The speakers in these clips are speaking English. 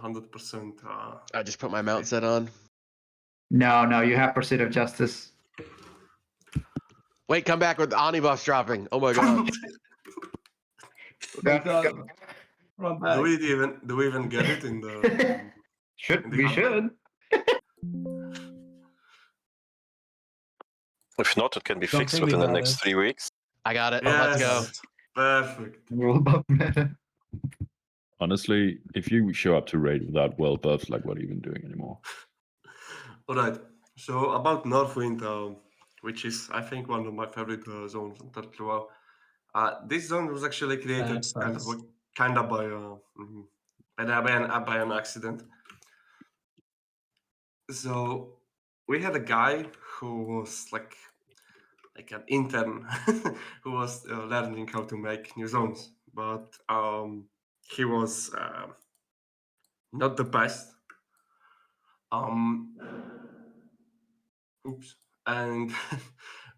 100%. I just put my mount set on. No, you have Pursuit of Justice. Wait, come back with the Ani buffs dropping. Oh my god. Run back. do we even get it in the? We should. If not, it can be Don't fixed think we within the got next it. 3 weeks. I got it. Yes, Let's go. perfect. World buff meta. Honestly, if you show up to raid without world buffs, like what are you even doing anymore? All right. So about Northwind, which is I think one of my favorite zones on Turtle WoW. This zone was actually created That's kind of by an accident. So we had a guy who was like an intern who was learning how to make new zones, but he was not the best. Oops. And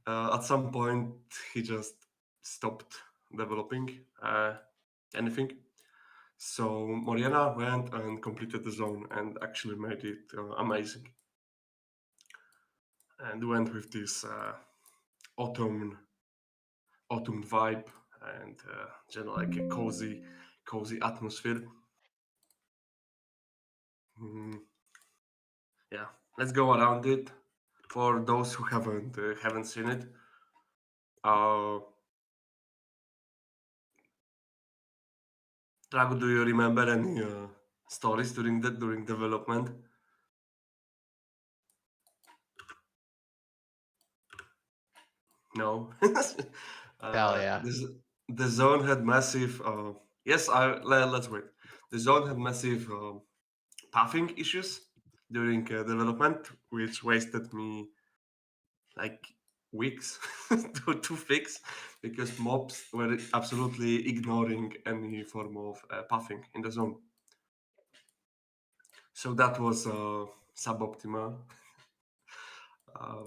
at some point, he just stopped developing anything. So Moriana went and completed the zone and actually made it amazing. And went with this autumn vibe and like a cozy atmosphere. Yeah, let's go around it. For those who haven't seen it, Drago, do you remember any stories during development? No. Hell yeah. The zone had massive. Yes, let's wait. The zone had massive pathing issues during development, which wasted me like weeks to fix because mobs were absolutely ignoring any form of pathing in the zone. So that was suboptimal.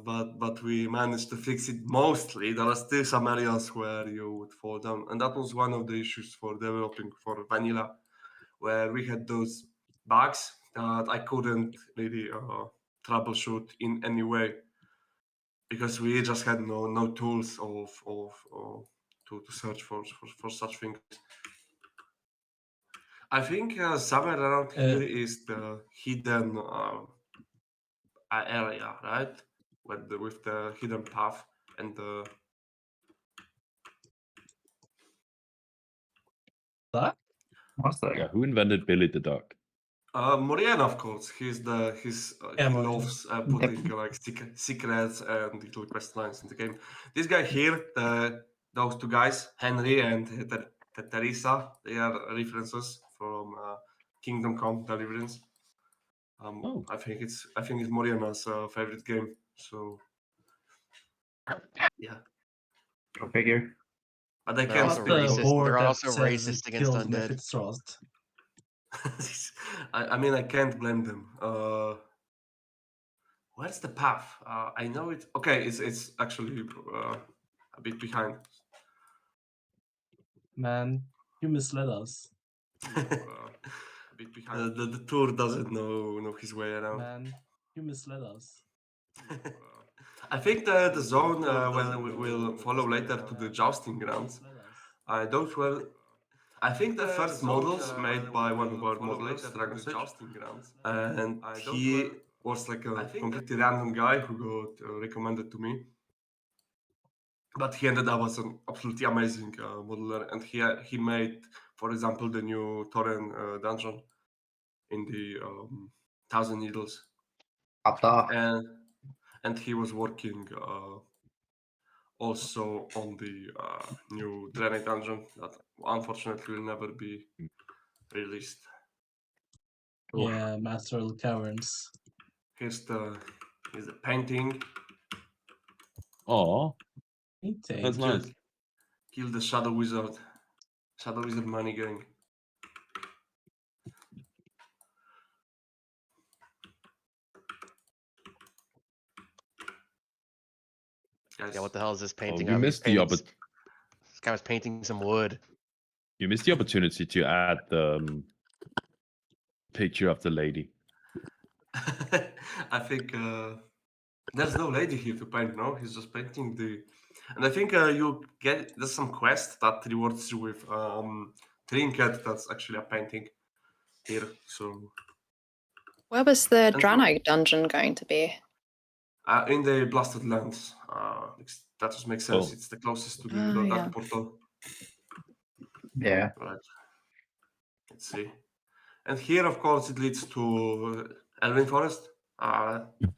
But we managed to fix it mostly. There are still some areas where you would fall down, and that was one of the issues for developing for vanilla, where we had those bugs that I couldn't really troubleshoot in any way because we just had no tools to search for such things. I think somewhere around here is the hidden area, right? With the hidden path and the. What's that? Yeah, who invented Billy the Duck? Moriana, of course. He Moriana. loves putting like secrets and little quest lines in the game. This guy here, those two guys, Henry and Teresa, they are references from Kingdom Come Deliverance. I think it's Moriana's favorite game. So yeah, Go figure. but I They're can't also speak. racist. They're also racist against undead. I mean, I can't blame them. Where's the path? I know it. Okay, it's actually a bit behind. Man, you misled us. A bit behind. The tour doesn't know his way around. Man, you misled us. I think the zone will follow later to the jousting grounds. I think the first models made by one of our models, Dragosich, and he was like a completely random guy who got recommended to me. But he ended up as an absolutely amazing modeler, and he made, for example, the new Torren dungeon in the Thousand Needles, and he was working also on the new Draenei dungeon that unfortunately will never be released. Yeah, Master of the Caverns. Here's the painting. Oh, Painting. that's nice. Kill the Shadow Wizard. Shadow Wizard money gang. Guys. Yeah, what the hell is this painting? You missed the This guy was painting some wood. You missed the opportunity to add the picture of the lady. I think there's no lady here to paint. No, he's just painting the. And I think you get there's some quest that rewards you with trinket. That's actually a painting here. So Where was the And- Drano dungeon going to be? in the blasted lands, that just makes sense. Oh. It's the closest to the Oh, dark yeah. portal. Yeah. Right. Let's see. And here, of course, it leads to Elven Forest,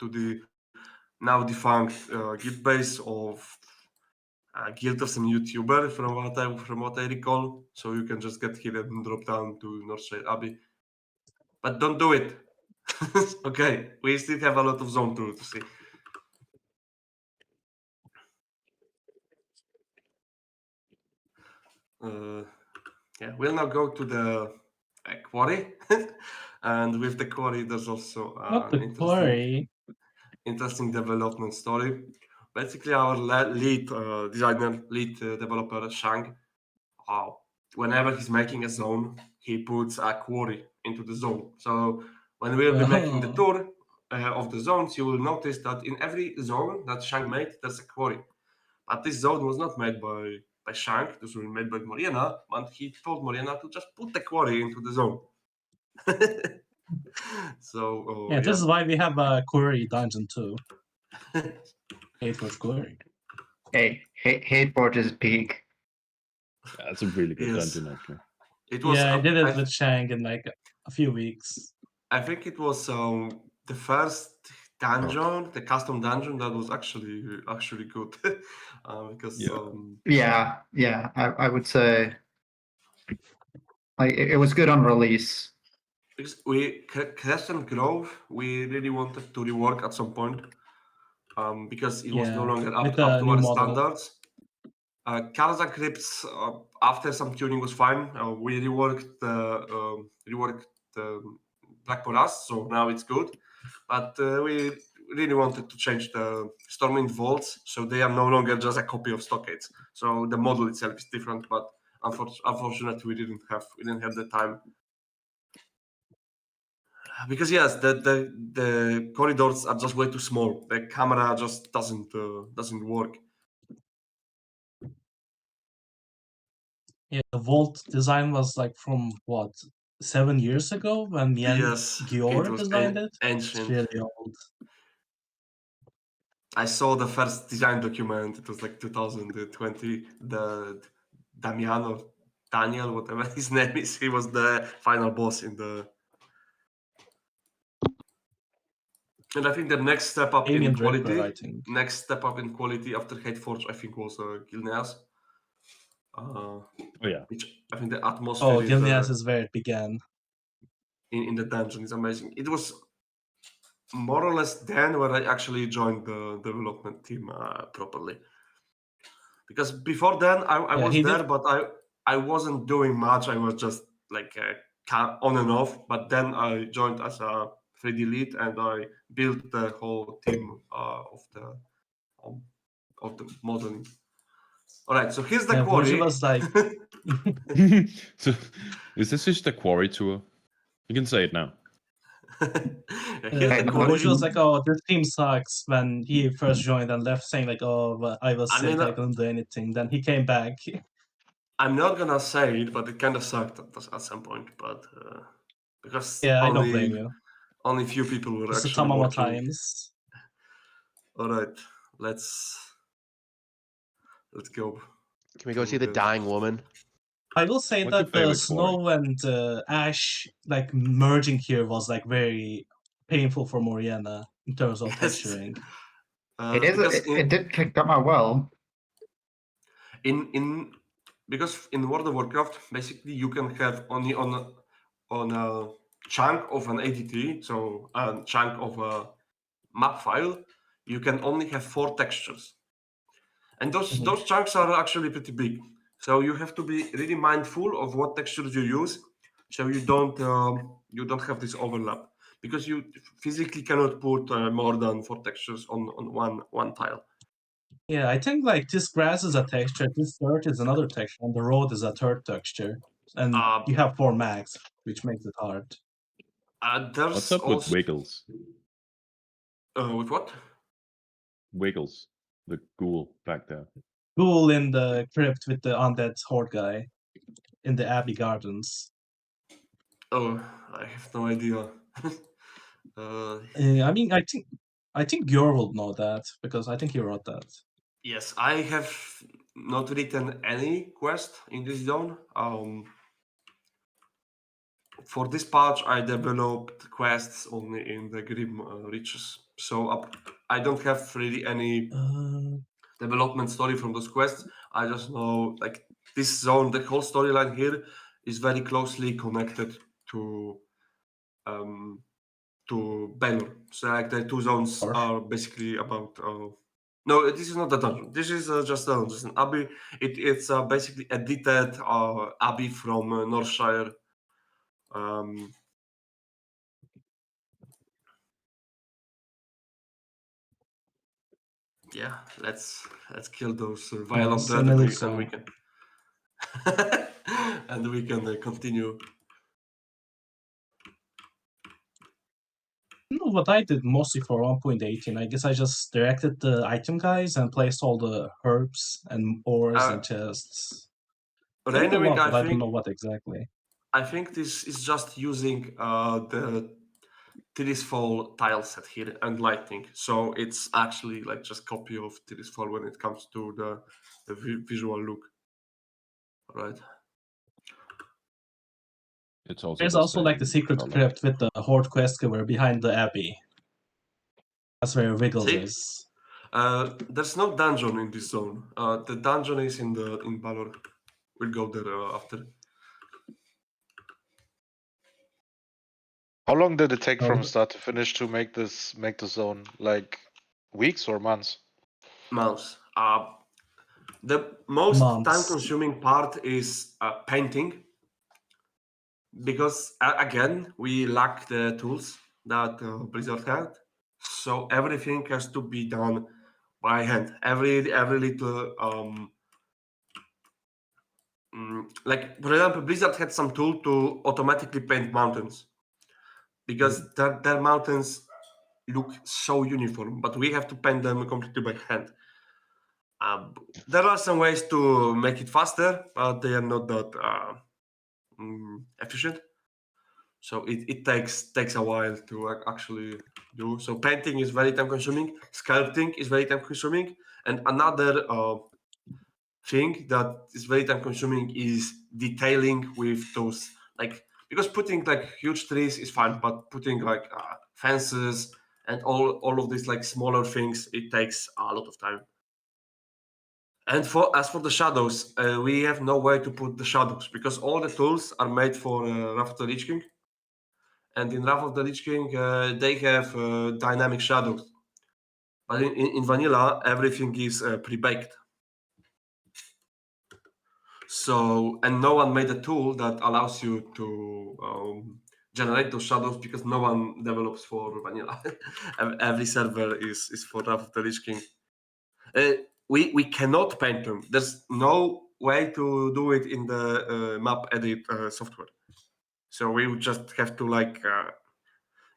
to the now defunct guild base of Guild of some YouTuber, from what I recall. So you can just get here and drop down to Northshire Abbey. But don't do it. Okay, we still have a lot of zone to see. Yeah, we'll now go to the quarry. And with the quarry, there's also Not the quarry. interesting development story. Basically, our lead designer, lead developer, Shang, whenever he's making a zone, he puts a quarry into the zone. So when we'll be making the Oh. tour of the zones, you will notice that in every zone that Shang made, there's a quarry. But this zone was not made by Shang, this was made by Moriena, and he told Moriena to just put the quarry into the zone. So Yeah, this is why we have a quarry dungeon too. Hateforge quarry. Hey, Hateforge is peak. That's a really good Yes. dungeon, actually. It was. Yeah, I did it I, with Shang in like a few weeks. I think it was the first dungeon, the custom dungeon that was actually good, because Yeah. Yeah. I would say like it was good on release. because Crescent Grove, we really wanted to rework at some point, because it was no Yeah, longer up with to the new our model. standards. Karazhan Crypts, after some tuning was fine. We reworked Black Poras, so now it's good. But we really wanted to change the Stormwind Vaults, so they are no longer just a copy of Stockades. So the model itself is different, but unfortunately we didn't have the time. Because yes, the corridors are just way too small. The camera just doesn't work. Yeah, the vault design was like from what, 7 years ago when me and Yes, Gior it was designed it. It's ancient. really old. I saw the first design document. It was like 2020. The Daniel, whatever his name is, he was the final boss in the. And I think the next step up Damien in Draper, quality, I think. next step up in quality after Hateforge, I think was Gilneas. Oh, yeah. Which I think the atmosphere Oh, is, Gilneas is where it began. in the dungeon is amazing. It was more or less then when I actually joined the development team properly. Because before then I Yeah, was he there, did- but I wasn't doing much. I was just like on and off. But then I joined as a 3D lead, and I built the whole team of the modeling. All right, so here's the Yeah, quarry. Boji was like, So, is this just the quarry tour? You can say it now. Yeah, here's Hey, the no, quarry. Boji was like, oh, this team sucks when he first joined and left saying like, oh, but I was I sick, mean, I couldn't do anything. Then he came back. I'm not gonna say it, but it kind of sucked at some point. But because Yeah, I don't blame you. only few people were It's the actually Tamama working. times. All right, let's go. Can we go see the Okay. dying woman? I will say What's your that the favorite snow and ash like merging here was like very painful for Moriena in terms of Yes. texturing. Because It did come out well. because in World of Warcraft, basically you can have only on a chunk of an ADT, so a chunk of a map file, you can only have 4 textures, and those chunks are actually pretty big. So you have to be really mindful of what textures you use, so you don't have this overlap, because you physically cannot put more than 4 textures on one tile. Yeah, I think like this grass is a texture, this dirt is another texture, and the road is a third texture. And you have 4 max, which makes it hard. There's What's up with also Wiggles? with what? Wiggles, the ghoul back there. Ghoul in the crypt with the undead horde guy in the Abbey Gardens. Oh, I have no idea. I mean, I think Yor will know that because I think he wrote that. Yes, I have not written any quest in this zone. For this patch, I developed quests only in the Grim Riches. So I don't have really any development story from those quests. I just know like this zone, the whole storyline here is very closely connected to Baylor. So like the two zones Or- are basically about. No, this is not a dungeon. This is just an abbey. It's basically edited abbey from Northshire. Yeah, let's kill those violent Yes, dead and and Elixir. we can and we can continue. You know what I did mostly for 1.18? I guess I just directed the item guys and placed all the herbs and ores and chests. I did a Rainwing, lot, but I don't know what exactly. I think this is just using the Tirisfal tile set here and lighting. So it's actually like just copy of Tirisfal when it comes to the visual look. Right. It's also There's the also like the same secret color. crypt with the horde quest giver behind the abbey. That's where Wiggles See? is. There's no dungeon in this zone. The dungeon is in Balor. We'll go there after. How long did it take Oh. from start to finish to make the zone? Like weeks or months? Mouse. The most Months. time-consuming part is painting, because again we lack the tools that Blizzard had, so everything has to be done by hand. Every little like for example, Blizzard had some tool to automatically paint mountains because their mountains look so uniform, but we have to paint them completely by hand. There are some ways to make it faster, but they are not that efficient. So it takes a while to actually do. So painting is very time consuming. Sculpting is very time consuming, and another thing that is very time consuming is detailing with those, like, because putting like huge trees is fine, but putting like fences and all of these like smaller things, it takes a lot of time. And as for the shadows, we have no way to put the shadows because all the tools are made for Wrath of the Lich King. And in Wrath of the Lich King, they have dynamic shadows. But in vanilla, everything is pre-baked. So, and no one made a tool that allows you to generate those shadows because no one develops for vanilla. Every server is for Wrath of the Lich King. We cannot paint them. There's no way to do it in the map edit software. So we would just have to like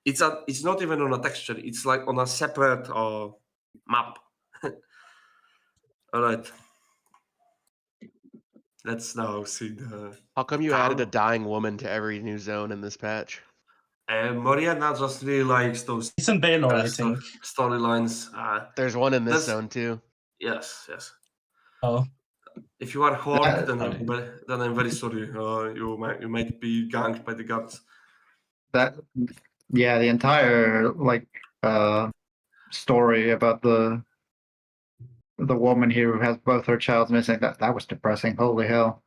it's not even on a texture. It's like on a separate map. All right. Let's now see the. How come you added a town. dying woman to every new zone in this patch? Mariana just really likes those It's in Baylor, I think. storylines. There's one in this That's- zone too. Yes. Oh, If you are Horde, then Alright. I'm very sorry. You might be ganked by the gods. That, yeah, the entire like story about the woman here who has both her childs missing, that was depressing. Holy hell.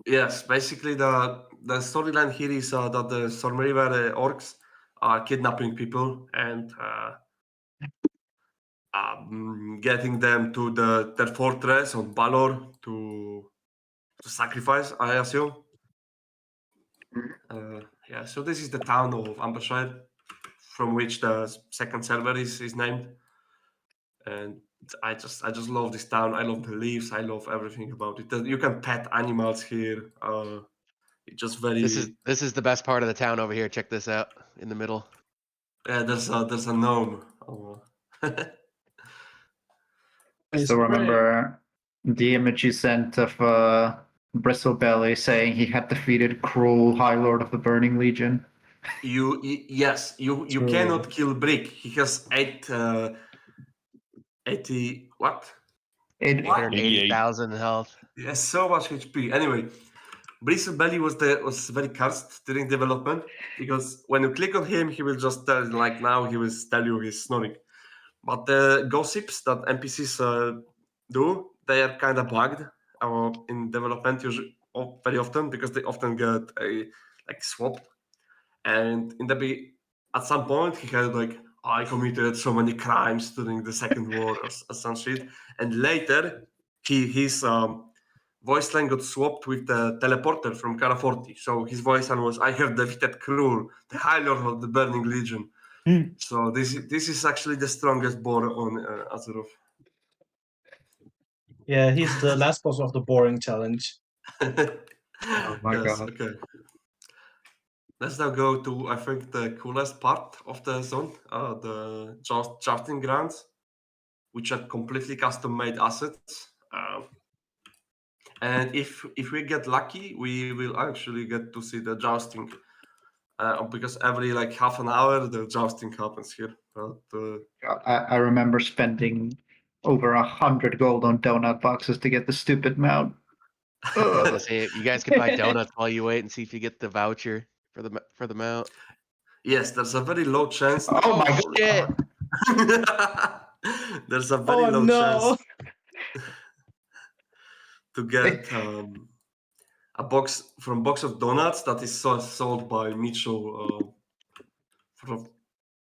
Yes, basically the storyline here is that the Stormriver orcs are kidnapping people and getting them to their fortress on Balor to sacrifice, I assume. Yeah, so this is the town of Ambershire, from which the second server is named. And I just love this town. I love the leaves. I love everything about it. You can pet animals here. It's just very. This is the best part of the town over here. Check this out in the middle. Yeah, there's a gnome. Oh. I It's still great. remember the image you sent of Bristlebelly saying he had defeated Cruel, High Lord of the Burning Legion. Yes, you True. cannot kill Brick. He has 80 what? 880,000 health. He has so much HP. Anyway, Bristlebelly was very cursed during development because when you click on him, he will just tell like now he will tell you he's snoring. But the gossips that NPCs do, they are kind of bugged in development usually very often because they often get swapped. And at some point he had like I committed so many crimes during the Second War or some shit, and later his voice line got swapped with the teleporter from Cara 40. So his voice line was I have defeated Cruel, the High Lord of the Burning Legion. So this is actually the strongest boar on Azeroth. Yeah, he's the last boss of the boring challenge. Oh my god. Okay. Let's now go to I think the coolest part of the zone, the charting grounds, which are completely custom-made assets. And if we get lucky, we will actually get to see the jousting. Because every like half an hour the jousting happens here. But I remember spending over 100 gold on donut boxes to get the stupid mount. I was gonna say, you guys can buy donuts while you wait and see if you get the voucher for the mount. yes, there's a very low chance. Oh my shit. god. There's a very Oh low no! chance to get a box of donuts that is sold by Mitchell.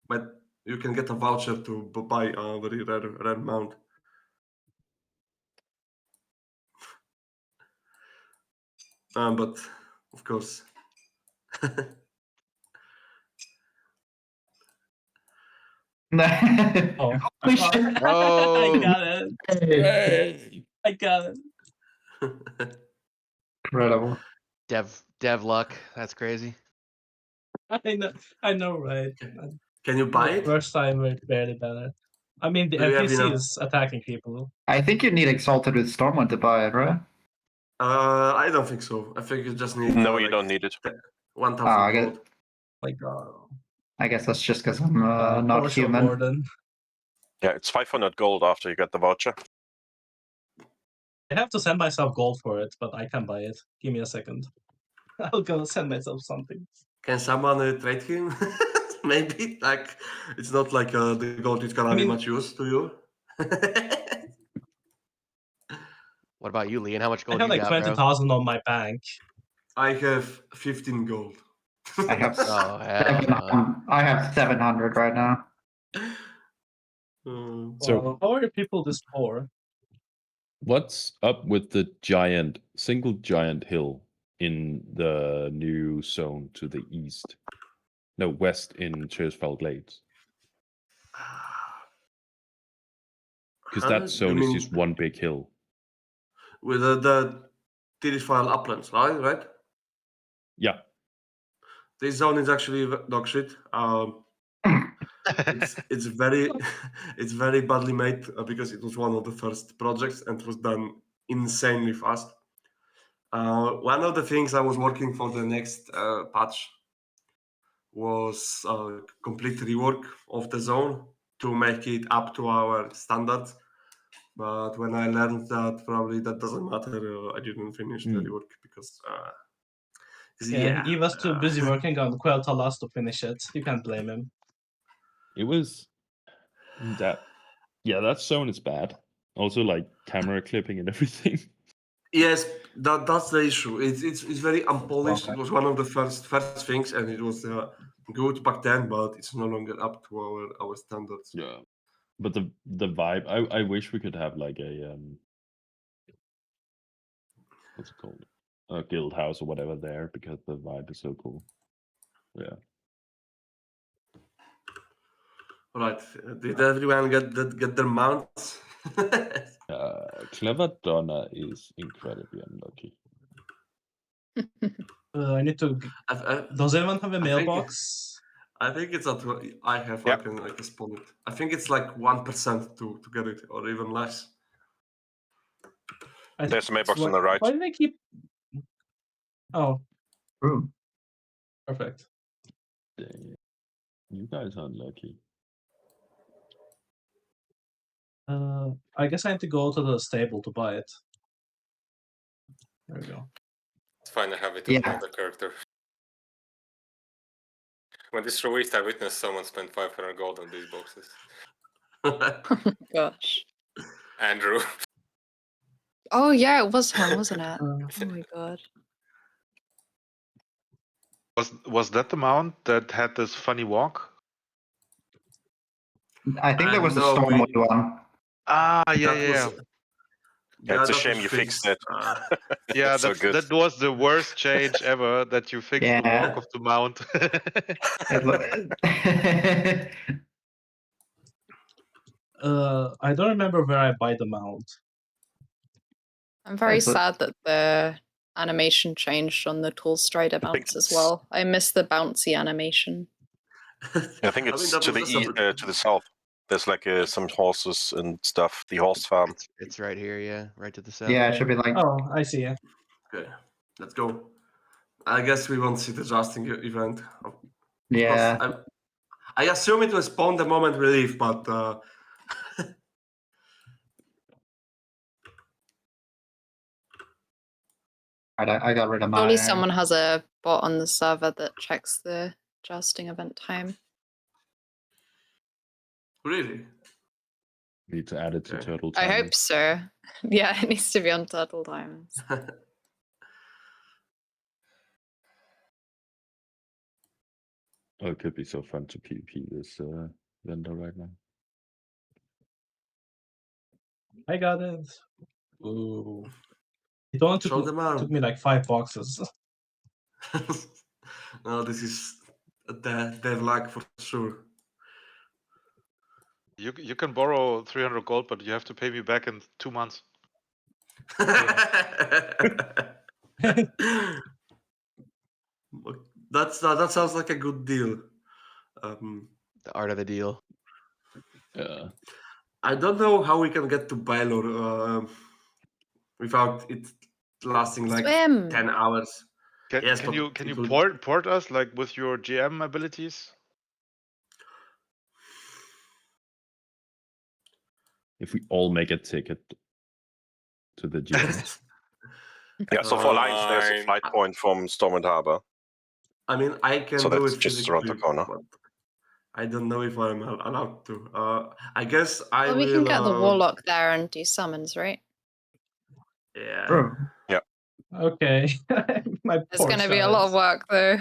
But you can get a voucher to buy a very rare mount. But of course. Oh, Holy shit. Oh. I got it. I got it. Incredible. Dev luck. That's crazy. I know, right? Can you buy it? First time it's barely better. I mean, the Do you have NPC enough- is attacking people. I think you need Exalted with Stormwind to buy it, right? I don't think so. I think you just need. No, you don't need it. 1,000 I gold. Like, I guess that's just because I'm not Orso human. Warden. Yeah, it's 500 gold after you get the voucher. I have to send myself gold for it, but I can buy it. Give me a second. I'll go send myself something. Can someone trade him? Maybe like it's not like the gold is gonna be much use to you. What about you, Lee? And how much I gold have you like got, bro? 20,000 on my bank. I have 15 gold. I have Oh, hell no. I have 700 right now. So- Wow, how are people this poor? What's up with the single giant hill in the new zone to the east? No, west in Chersfell Glades. Because that zone is just one big hill. With the Tirithvale uplands, right? Yeah. This zone is actually dog shit. It's very it's very badly made because it was one of the first projects and it was done insanely fast. One of the things I was working for the next patch was a complete rework of the zone to make it up to our standards. But when I learned that probably that doesn't matter, I didn't finish the rework because He was too busy working on Quel'Thalas to finish it. You can't blame him. It was that. Yeah, that zone is bad. Also, like camera clipping and everything. Yes, that's the issue. It's very unpolished. It was one of the first things, and it was good back then, but it's no longer up to our standards. Yeah, but the vibe. I wish we could have like a what's it called, a guild house or whatever there, because the vibe is so cool. Yeah. Right. Did everyone get their mounts? Clever Donna is incredibly unlucky. I need to. Does anyone have a I think- mailbox? I think it's at I have. I Yeah. can spawn it. I think it's like 1% to get it, or even less. I There's a think it's mailbox on the right. Why did I keep? Oh, True. perfect. Dang it. You guys are lucky. I guess I need to go to the stable to buy it. There we go. It's fine, I have it Yeah. with another character. When this released, I witnessed someone spend 500 gold on these boxes. Gosh. Andrew. Oh yeah, it was him, wasn't it? Oh my god. Was that the mount that had this funny walk? I think there was a No, Stormwood one. Ah, yeah, That yeah. was- Yeah, it's a that shame was you fixed fixed. it. Yeah, So good. that was the worst change ever, that you fixed the Yeah. walk of the mount. It I don't remember where I buy the mount. I'm very That's what- sad that the animation changed on the Tall Strider I think bounce as it's- well. I miss the bouncy animation. I think it's that to the was a separate- to the south. There's like some horses and stuff. The horse farm. It's right here, yeah, right to the south. yeah, it should be like Oh, I see. Yeah. Okay, let's go. I guess we won't see the Justin event. Of yeah. course, I assume it will spawn the moment we leave, but I got rid of my. Surely someone has a bot on the server that checks the jousting event time. really, Need to add it to Okay. turtle I time. hope so. Yeah, it needs to be on turtle times. Oh, it could be so fun to PvP this vendor right now. I got it. Ooh. It only Show them out. took me like 5 boxes. No, this is their luck for sure. You can borrow 300 gold, but you have to pay me back in 2 months. That sounds like a good deal. The art of the deal. Yeah. I don't know how we can get to Baylor without it lasting like Swim! 10 hours. Can, Yes, can but you it will- port us like with your GM abilities? If we all make a ticket to the gym. Yeah, so for Alliance, there's a Fine. flight point from Stormwind Harbor. I mean, I can So do that's it just around the physically, corner. but I don't know if I'm allowed to. I guess I Well, will. we can get the warlock there and do summons, right? Yeah. True. Okay. My It's poor going to be a lot of child. work, though.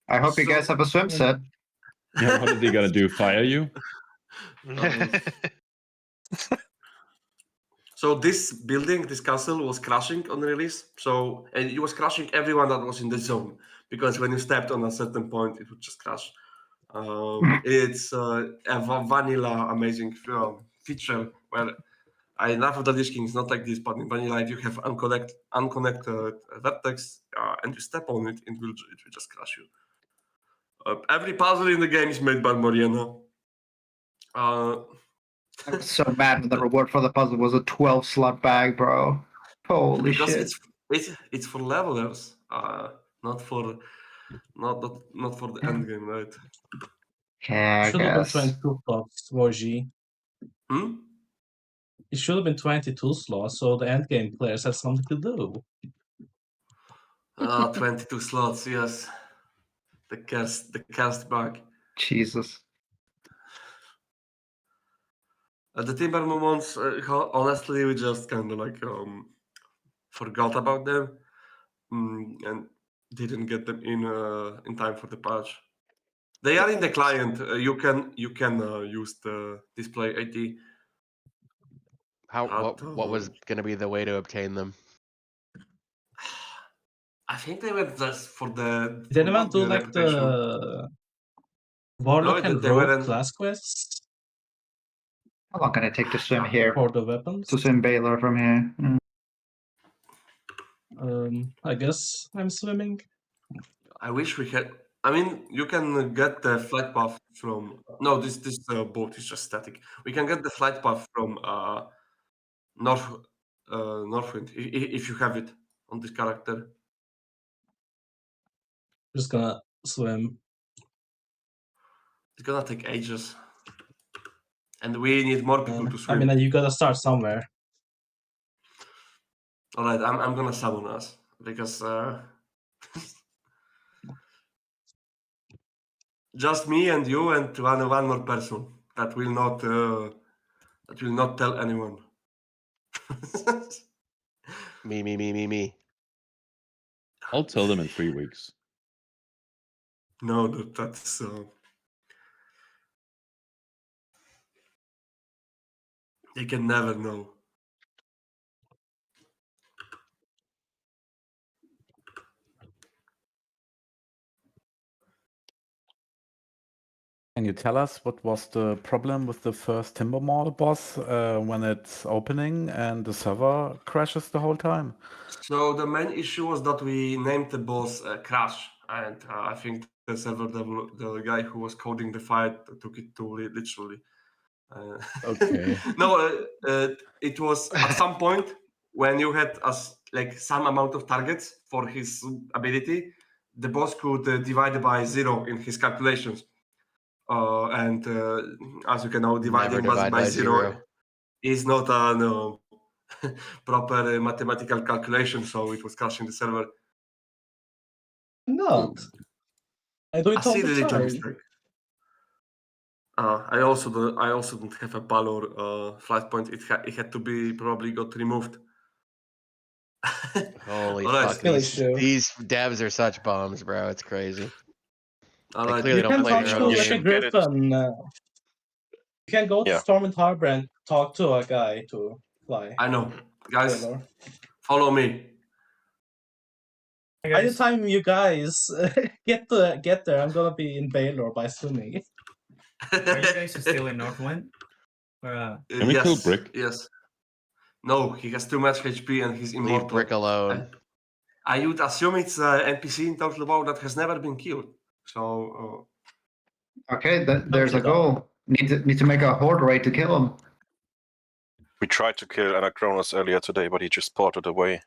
I hope you guys So- have a swim set. Yeah, what are they gonna do? Fire you? So this building, this castle, was crashing on release. So and it was crashing everyone that was in the zone because when you stepped on a certain point, it would just crash. It's a vanilla amazing feature where I love the Lich King. It's not like this, but in vanilla, if you have unconnected vertex and you step on it, it will just crash you. Every puzzle in the game is made by Moriana. I was so mad when the reward for the puzzle was a 12 slot bag, bro. Holy Because shit. it's for levelers, not for the end game, right? Yeah, I Should have been guess. 22 slots, Voji. Hmm? It should have been 22 slots, so the endgame players had something to do. 22 slots, yes. The cursed bug. Jesus. The Timber moments, honestly, we just kind of like forgot about them and didn't get them in time for the patch. They are in the client. You can use the display AT. What was gonna be the way to obtain them? I think they were just for the. Did anyone not do the like reputation. the Warlock No, and they Rogue weren't. class quests How long can it take to swim here? for the weapons? To swim Baylor from here? I guess I'm swimming. I wish we had. I mean, you can get the flight path from. No, this boat is just static. We can get the flight path from north Northwind if you have it on this character. Just gonna swim. It's gonna take ages, and we need more people to I swim. mean, you gotta start somewhere. All right, I'm gonna summon us because just me and you and one more person that will not tell anyone. Me. I'll tell them in 3 weeks. No, that's you can never know. Can you tell us what was the problem with the first Timber Mall boss when it's opening and the server crashes the whole time? So the main issue was that we named the boss Crash, and I think the server the guy who was coding the fight took it too literally. Okay. No, it was at some point when you had like some amount of targets for his ability, the boss could divide by 0 in his calculations. And as you can know, dividing Never divide by by 0 0. is not a proper mathematical calculation, so it was crashing the server. Not. I do I it all see the the little time. mistake. I also don't have a Balor flight point. It had to be probably got removed. Holy All right. fuck! Skill issue. These devs are such bums, bro. It's crazy. All They right. clearly You don't can play talk their to own You like a game. should get it. griffin. You can go to Yeah. Storm Harbor and talk to a guy to fly. I know, guys. Baylor. Follow me. Hey, By the guys. time you guys get there, I'm gonna be in Baylor by swimming. Are you guys still in Northwind? Or, Can we kill Brick? Yes. No, he has too much HP and he's immortal. Leave Brick alone. I would assume it's an NPC in Total War that has never been killed. So Okay, there's a Okay, goal. Need to make a horde raid to kill him. We tried to kill Anachronos earlier today, but he just ported away.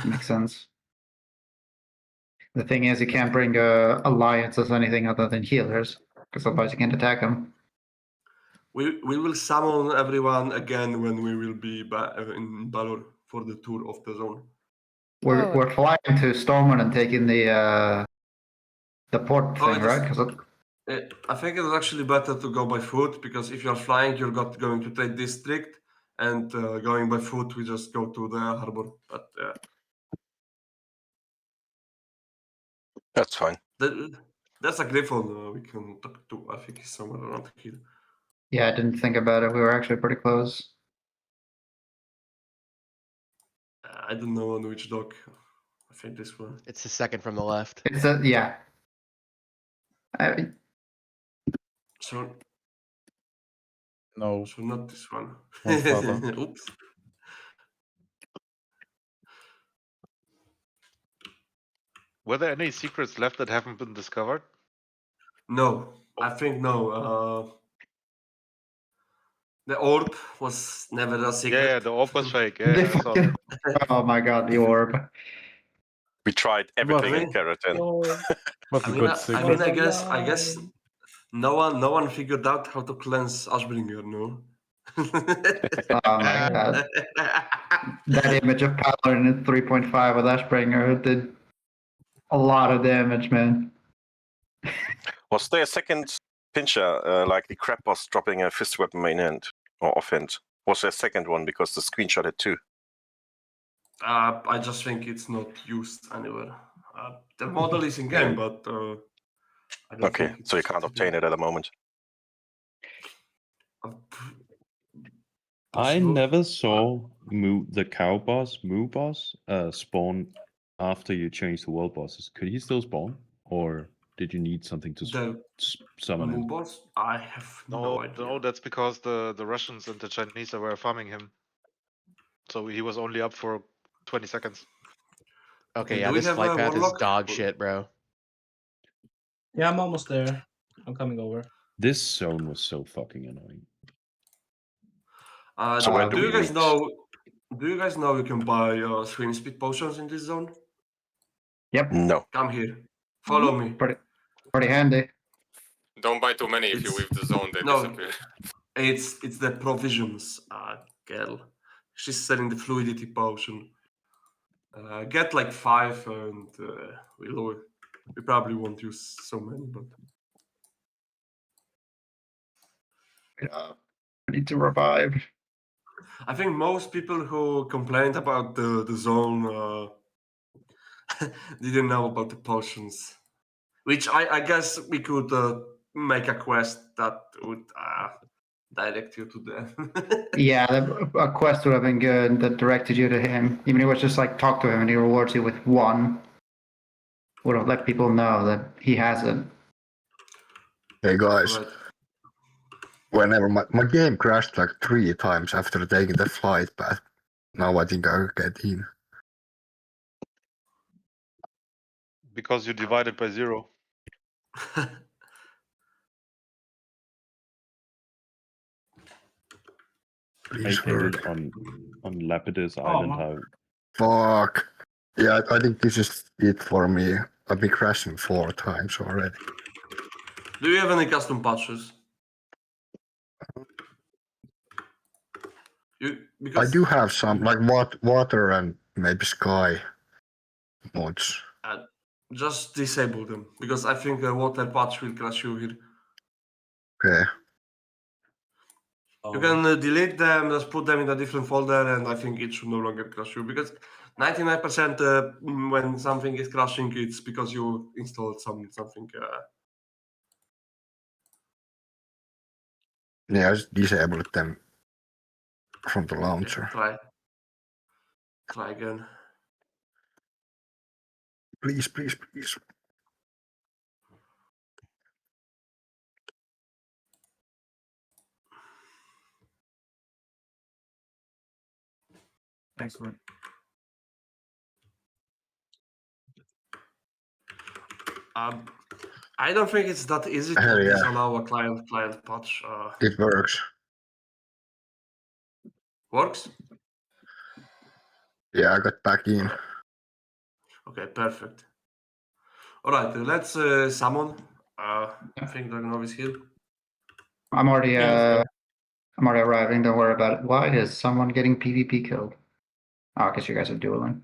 Makes sense. The thing is, you can't bring alliances anything other than healers, because otherwise you can't attack them. we will summon everyone again when we will be in Balor for the tour of the zone. We're flying to Stormwind and taking the port Oh, thing, it is- right? 'Cause I think it's actually better to go by foot because if you're flying, you're going to trade district, and going by foot, we just go to the harbor. But That's fine. There's a Griffon we can talk to. I think he's somewhere around here. yeah, I didn't think about it. We were actually pretty close. I don't know on which dock. I think this one. It's the second from the left. It's yeah. So No. not this one. One further. Oops. Were there any secrets left that haven't been discovered? No, I think no. The orb was never a secret. Yeah, the orb was fake. Yeah, I saw that. Oh my god, the orb. We tried everything in Well, Keratin. What's I a mean, good I secret? mean, I guess no one figured out how to cleanse Ashbringer, no. Oh my god. That image of Paladin at 3.5 with Ashbringer did a lot of damage, man. Was there a second pincher, like the crab boss dropping a fist weapon main hand or offhand? Was there a second one because the screenshot it too? I just think it's not used anywhere. The model is in game, but I don't Okay, think so you it's can't obtain it at the moment. I Possible. never saw the cow boss, Moo boss, spawn after you changed the world bosses. Could he still spawn, or did you need something to The summon him? boss. I have no No, idea. no, that's because the Russians and the Chinese were farming him. So he was only up for 20 seconds. Okay, do yeah, we this have flight a path is warlock? dog shit, bro. Yeah, I'm almost there. I'm coming over. This zone was so fucking annoying. So where do do we you guys reach? know? Do you guys know you can buy swim speed potions in this zone? No. Come here. Follow me. Pretty handy. Don't buy too many. If you It's- leave the zone, they no. disappear. It's the provisions girl. She's selling the fluidity potion. Get like 5 and we probably won't use so many, but I need to revive. I think most people who complained about the zone didn't know about the potions. Which I guess we could make a quest that would direct you to them. Yeah, a quest would have been good that directed you to him. Even if it was just like talk to him and he rewards you with 1. Would have let people know that he has it. Hey guys, Right. whenever my game crashed like 3 times after taking the flight path. Now I think I'll get in. Because you divided by 0. Please I did work. on Lapidus Oh, Island. man. How Fuck. Yeah, I think this is it for me. I've been crashing 4 times already. Do you have any custom patches? I do have some, like water and maybe sky mods. Just disable them because I think a water patch will crash you here. Okay. You can delete them, just put them in a different folder, and I think it should no longer crash you because 99% when something is crashing, it's because you installed something. Yeah, I just disabled them from the launcher. Try again. Please, please, please. Excellent. I don't think it's that easy to Yeah. disallow a client patch. It works. Works? Yeah, I got back in. Okay, perfect. All right, let's summon. I think Dragonov is here. I'm already Yeah, I'm already arriving, don't worry about it. Why is someone getting PvP killed? Oh, I guess you guys are dueling.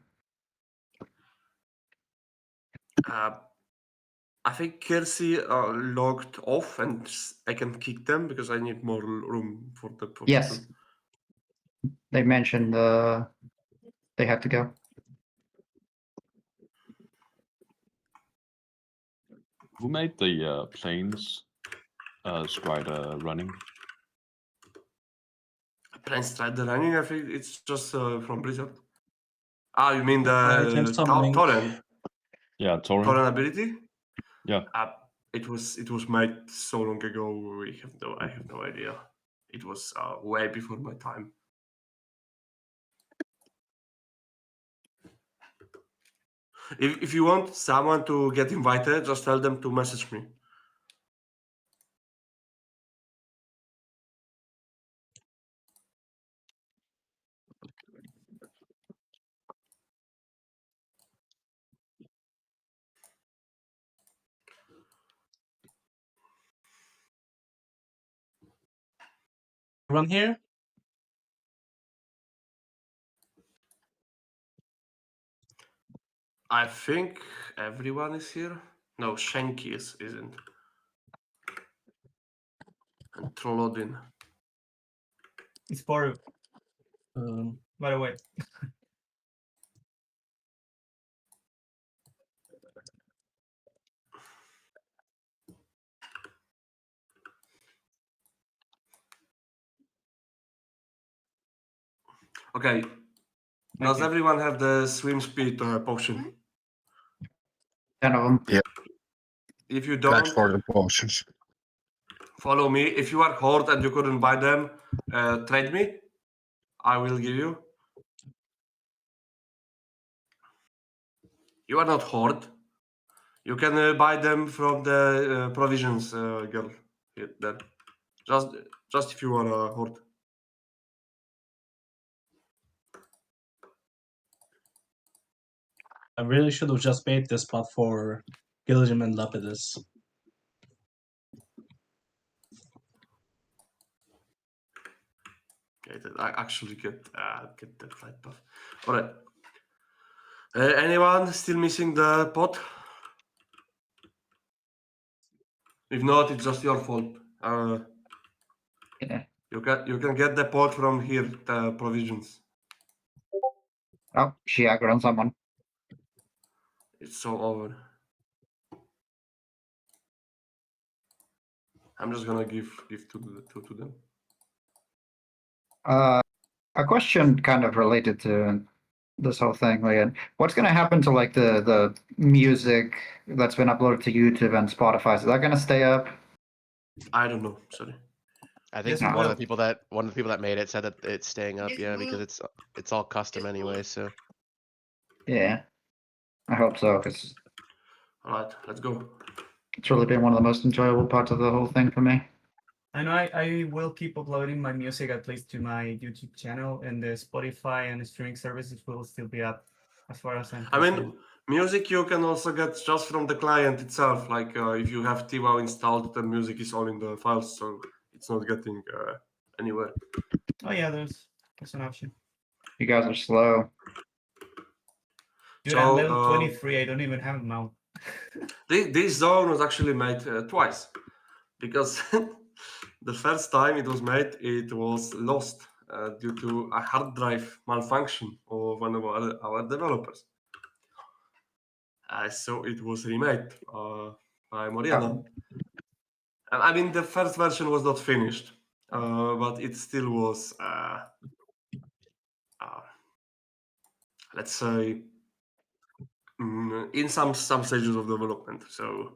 I think Kelsey logged off, and I can kick them because I need more room for the. Yes. They mentioned they have to go. who made the planes strider running? Planes Strider running. I think it's just from Blizzard. Ah, you mean I can the summon. Torrent? Yeah, Torrent. Torrent ability? Yeah. It was made so long ago. I have no idea. It was way before my time. If you want someone to get invited, just tell them to message me. Run here. I think everyone is here. No, Shenki isn't. And Trollodin. It's Boru, Um, by the way. Okay. Does everyone have the swim speed potion? 10 of them. Yeah. If you Thanks don't, for the potions. follow me. If you are Horde and you couldn't buy them, trade me. I will give you. You are not horde. You can buy them from the provisions girl here, there. Just if you are a horde. I really should have just made this spot for Gilliam and Lapidus. Okay, I actually get that flight path. All right. Anyone still missing the pot? If not, it's just your fault. Yeah. You can get the pot from here, the provisions. Oh, she aggroed on someone. It's so over. I'm just gonna give to them. A question kind of related to this whole thing, Leon. What's going to happen to like the music that's been uploaded to YouTube and Spotify? Is that going to stay up? I don't know. Sorry. I think Yes, one well- of the people that made it said that it's staying up, yeah, because it's all custom anyway. So Yeah, I hope so, because All right, let's go. it's really been one of the most enjoyable parts of the whole thing for me. I know I will keep uploading my music at least to my YouTube channel, and the Spotify and the streaming services will still be up as far as I'm I mean, concerned. music you can also get just from the client itself. Like if you have TiVo installed, the music is all in the files, so it's not getting anywhere. Oh yeah, there's an option. You guys are slow. Dude, So, I'm level 23. I don't even have a mount. This zone was actually made twice, because the first time it was made, it was lost due to a hard drive malfunction of one of our developers. So it was remade by Moriana. And I mean, the first version was not finished, but it still was, let's say, in some stages of development. So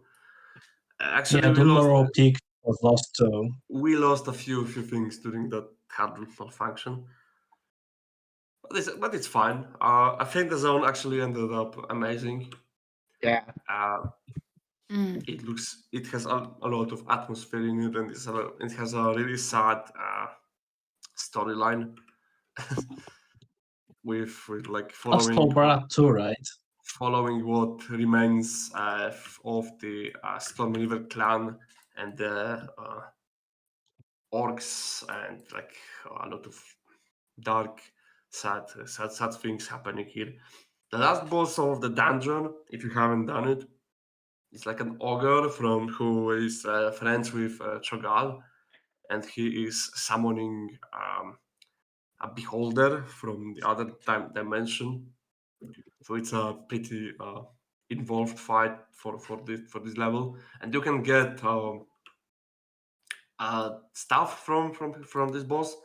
actually, Yeah, we the lost. Laurel Peak was lost too. We lost a few things during that hard malfunction, but it's fine. I think the zone actually ended up amazing. Yeah. It has a lot of atmosphere in it, and it has a really sad storyline with like Lost Tolbarat too, right? following what remains of the Stormriver clan and the orcs, and like a lot of dark, sad things happening here. The last boss of the dungeon, if you haven't done it, is like an ogre who is friends with Cho'Gall, and he is summoning a beholder from the other dimension. So it's a pretty involved fight for this level, and you can get stuff from this boss.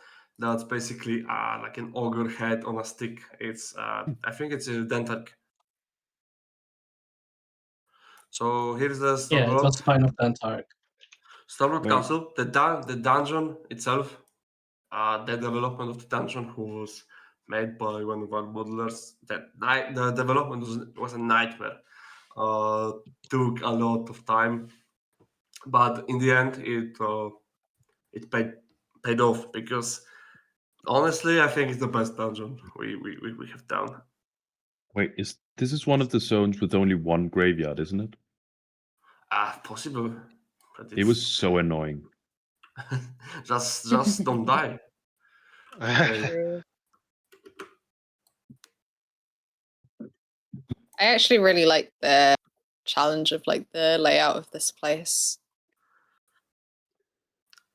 That's basically like an ogre head on a stick. It's I think it's a Dentark. So here's the Yeah, it Stormrod. was Spine of Dentark. Stormrod Wait. Castle. The dungeon itself, the development of the dungeon was made by one of our modelers. The development was a nightmare. Took a lot of time, but in the end, it paid off, because honestly, I think it's the best dungeon we have done. Wait, this is one of the zones with only one graveyard, isn't it? Possible. But It was so annoying. just don't die. Okay. I actually really like the challenge of like the layout of this place.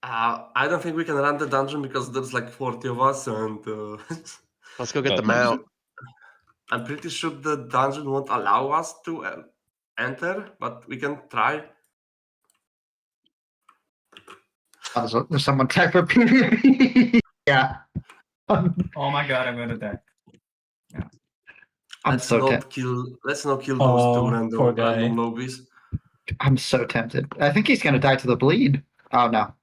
I don't think we can run the dungeon because there's like 40 of us, and let's go get the Well, mount. I'm pretty sure the dungeon won't allow us to enter, but we can try. There's someone type for PvP. Yeah. Oh my god, I'm gonna die. I'm so tempted. Let's not kill Oh, those two poor guy. random lobbies. I'm so tempted. I think he's gonna die to the bleed. Oh no.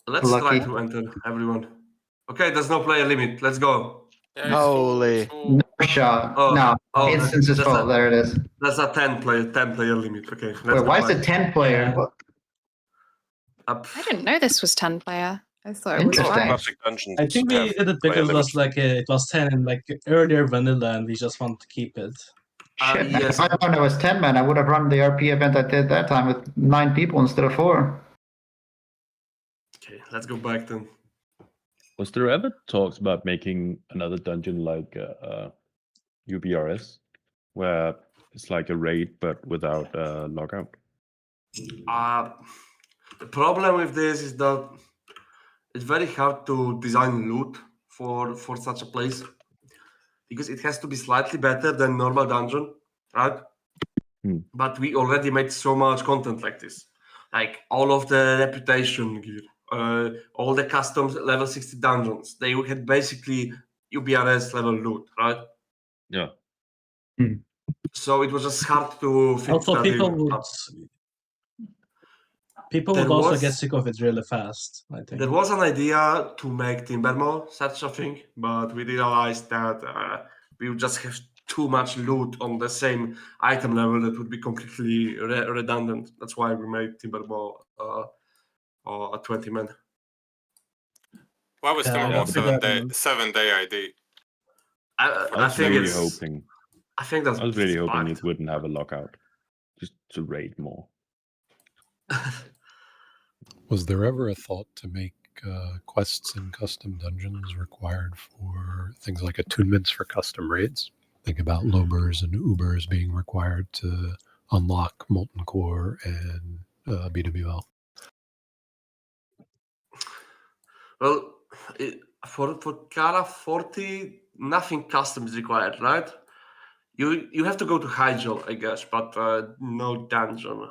Let's Lucky. try to enter, everyone. Okay, there's no player limit. Let's go. Yeah, it's Holy. full shot. Oh, no, oh, instance is that's full. a- There it is. That's a 10 player limit. Okay. Let's Wait, go why is back. it 10 player? Yeah. What? I didn't know this was 10 player. I thought it was Interesting. 5. Classic dungeons I think we have did it player because it was limit. like it was 10 in like earlier vanilla, and we just want to keep it. Shit, man. Yes. If I known it was 10, man, I would have run the RP event I did that time with 9 people instead of 4. Okay, let's go back then. Was there ever talks about making another dungeon like UBRS, where it's like a raid but without logout? The problem with this is that it's very hard to design loot for such a place because it has to be slightly better than normal dungeon, right? But we already made so much content like this, like all of the reputation gear, all the custom level 60 dungeons. They had basically UBRS level loot, right? Yeah. So it was just hard to fix Also, that people in. would There also was- get sick of it really fast. I think. There was an idea to make Timbermore such a thing, but we realized that we would just have too much loot on the same item level that would be completely redundant. That's why we made Timbermore a 20-man. Why was Yeah, Timbermore yeah. 7-day ID? I was think really it's. hoping. I think that's. I was really hoping bugged. it wouldn't have a lockout, just to raid more. Was there ever a thought to make quests in custom dungeons required for things like attunements for custom raids? Think about Lobers and Ubers being required to unlock Molten Core and BWL. Well, for Kara 40, nothing custom is required, right? You have to go to Hyjal, I guess, but no dungeon.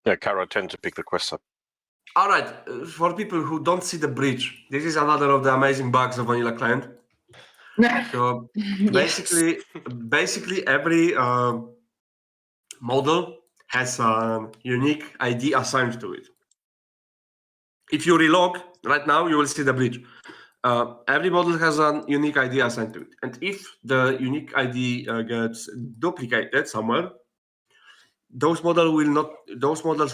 Yeah, Kara tend to pick the quest up. All right, for people who don't see the bridge, this is another of the amazing bugs of Vanilla Client. So basically every model has a unique ID assigned to it. If you relog right now, you will see the bridge. Every model has a unique ID assigned to it, and if the unique ID gets duplicated somewhere, those models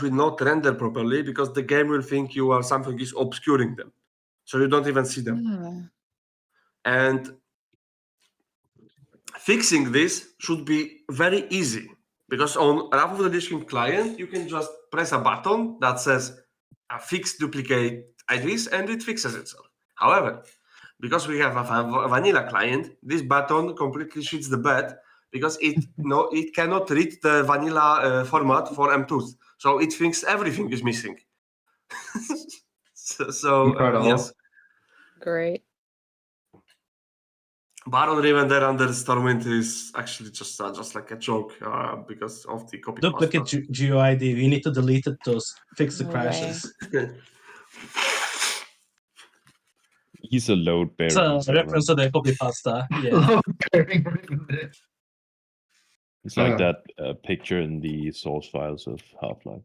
will not render properly because the game will think something is obscuring them, so you don't even see them. And fixing this should be very easy because on Wrath of the Lich King client you can just press a button that says fix duplicate IDs and it fixes itself. However, because we have a vanilla client, this button completely shits the bed because it cannot read the vanilla format for M2s. So it thinks everything is missing. Incredible. Yes. Great. Baron Rivender under Stormwind is actually just like a joke because of the copy. Duplicate GUID. We need to delete it to fix the No crashes. He's a load bearer. It's a reference to the copy pasta. Yeah. It's like that picture in the source files of Half-Life.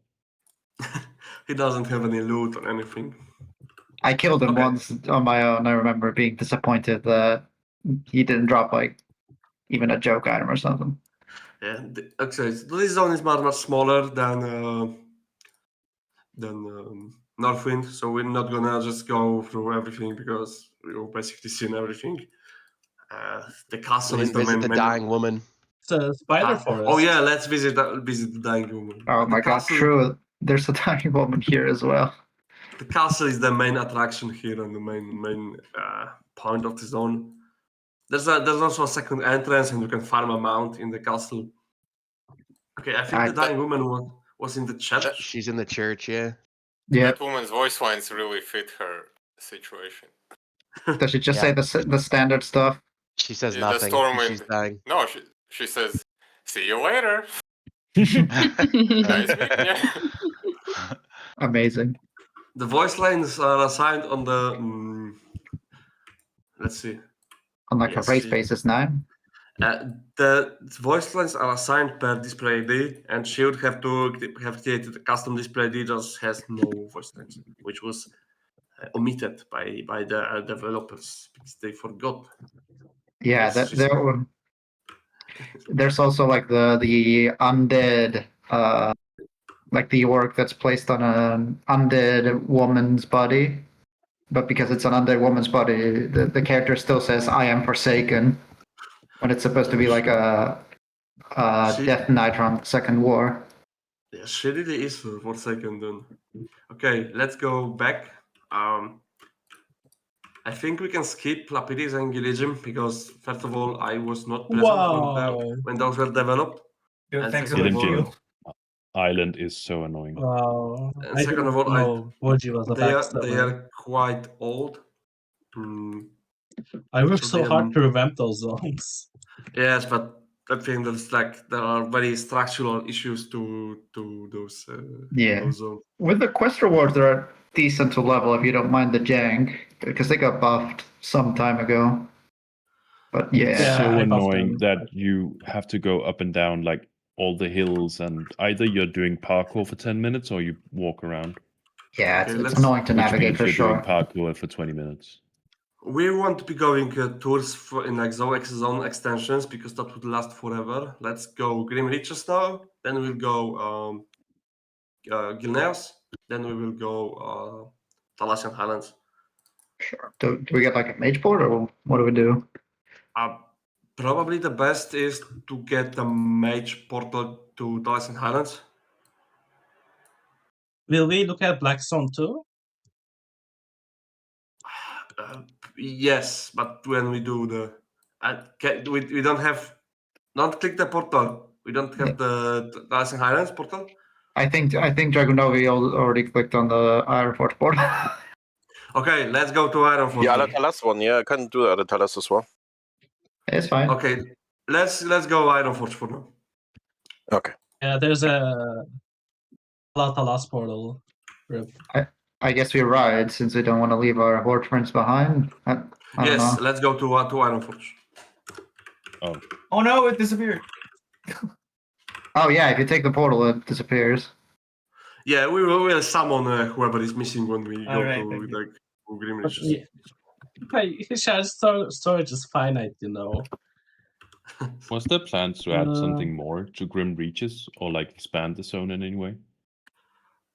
He doesn't have any loot or anything. I killed him once on my own. I remember being disappointed that he didn't drop like even a joke item or something. Yeah, actually, this zone is much smaller than Northwind, so we're not gonna just go through everything because we've basically seen everything. The castle We is didn't the visit main the dying woman. It's a spider forest. Oh yeah, let's visit the dying woman. Oh The my god, castle- true. There's a tiny woman here as well. The castle is the main attraction here and the main point of the zone. There's also a second entrance, and you can farm a mount in the castle. Okay, I think the dying woman was in the church. She's in the church, yeah. Yeah. That woman's voice lines really fit her situation. Does she just Yeah. say the standard stuff? She says The nothing. Stormwind. She's dying. No, she says, "See you later." Nice meeting you. Amazing. The voice lines are assigned on the. Let's see. On like Yes, a race she- basis now. The voice lines are assigned per display ID, and she would have to have created a custom display ID that has no voice lines, which was omitted by the developers because they forgot. Yeah, Yes, that she's- there's also like the undead, like the orc that's placed on an undead woman's body, but because it's an undead woman's body, the character still says "I am forsaken," when it's supposed to be like a She- Death Knight from Second War. Yeah, she really is for a second. Then. Okay, let's go back. I think we can skip Lapidus and Gilligan because first of all, I was not present Wow. when those were developed. Dude, And thanks for second the of all, Gilligan. kill. Island is so annoying. Wow. And I second didn't of all, know Woji was a they backstabber. are quite old. Mm, I worked so so they hard are- to revamp those zones. yes, but I think there's like there are very structural issues to those. Yeah. Those zones. With the quest rewards, they're decent to level if you don't mind the jank, because they got buffed some time ago. But yeah, Yeah, So I buffed annoying them. that you have to go up and down like all the hills, and either you're doing parkour for 10 minutes or you walk around, yeah, Okay, it's let's- annoying to which navigate means for you're sure. doing parkour for 20 minutes. We want to be going tours in like zone extensions because that would last forever. Let's go Grim Reaches now. Then we'll go Gilneas. Then we will go Thalassian Highlands. Sure. Do we get like a mage board, or what do we do? Probably the best is to get the mage portal to Thalassian Highlands. Will we look at Blackstone too? Yes, but when we do the, we don't have. Don't click the portal. We don't have the Thalassian Highlands portal. I think Dragonovi already clicked on the Ironforge board. Okay, let's go to Ironforge. Yeah, Alatalas one. Yeah, I can do Alatalas as well. It's fine. Okay, let's go Ironforge for now. Okay. Yeah, there's a Latalas portal. Rip. I guess we ride since we don't want to leave our horde friends behind. I don't Yes, know. let's go to Ironforge. Oh no, it disappeared. Oh yeah, if you take the portal, it disappears. Yeah, we will summon whoever is missing when we go Alright, to thank you. like to Grim But Reaches. yeah, storage is finite, you know. Was there plans to add something more to Grim Reaches or like expand the zone in any way?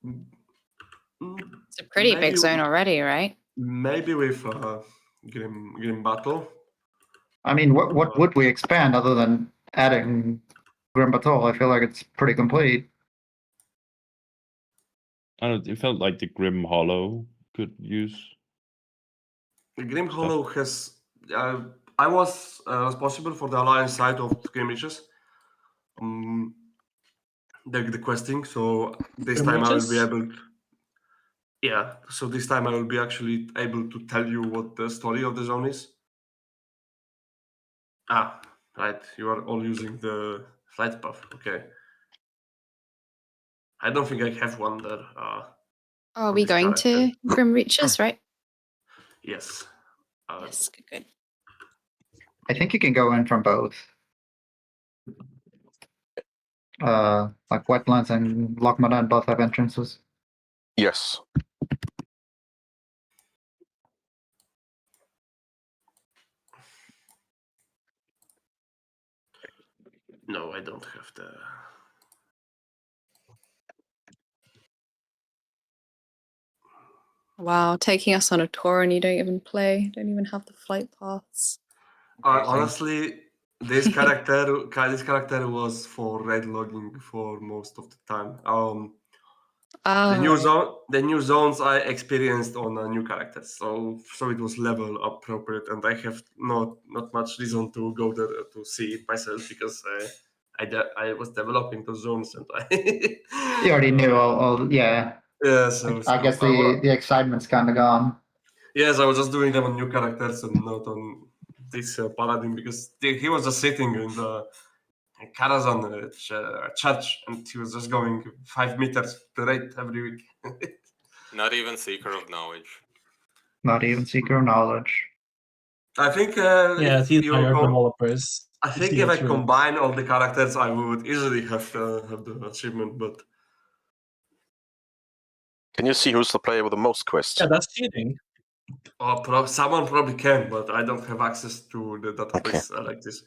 It's a pretty Maybe big zone already, right? Maybe with Grim Battle. I mean, what would we expand other than adding Grim Battle? I feel like it's pretty complete. I don't know, it felt like the Grim Hollow could use. Grim Hollow has. I was responsible for the alliance side of Grim Reaches. The questing, so this Grim time I will Reaches? be able. Yeah, so this time I will be actually able to tell you what the story of the zone is. Ah, right. You are all using the flight path. Okay. I don't think I have one there. Are we going to Grim Reaches, right? Yes. Yes, good. I think you can go in from both. Like Wetlands and Lochmadan both have entrances. Yes. No, I don't have the. Wow, taking us on a tour and you don't even play, don't even have the flight paths. Honestly, this character was for raid logging for most of the time. The new zones I experienced on new characters, so it was level appropriate, and I have not much reason to go there to see it myself because I was developing those zones and I. You already knew all yeah. Yeah, so I guess the excitement's kind of gone. Yes, I was just doing them on new characters and not on this paladin because he was just sitting in the Karazhan church and he was just going 5 meters to raid every week. Not even Seeker of Knowledge. Not even Seeker of Knowledge. I think Yeah, if these you are com- developers. I think It's if I true. combine all the characters, I would easily have the achievement. But Can you see who's the player with the most quests? Yeah, that's cheating. Someone probably can, but I don't have access to the database like this.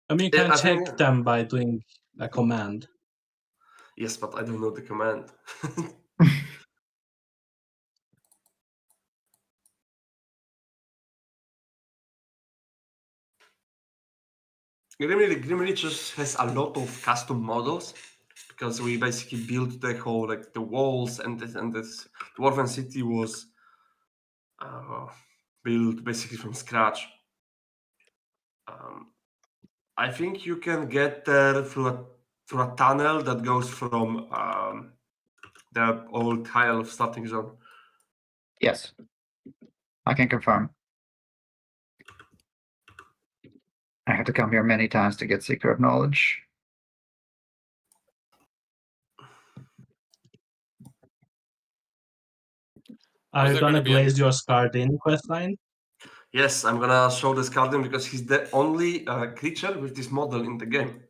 I mean, you Yeah, can I check think- them by doing a command. Yes, but I don't know the command. Grim Reaches has a lot of custom models because we basically built the whole the walls and this Dwarven City was built basically from scratch. I think you can get there through a tunnel that goes from the old tile of starting zone. Yes, I can confirm. I had to come here many times to get Secret of Knowledge. Are you there gonna gonna be glaze your Skardin questline? Yes, I'm gonna show the Skardin because he's the only creature with this model in the game.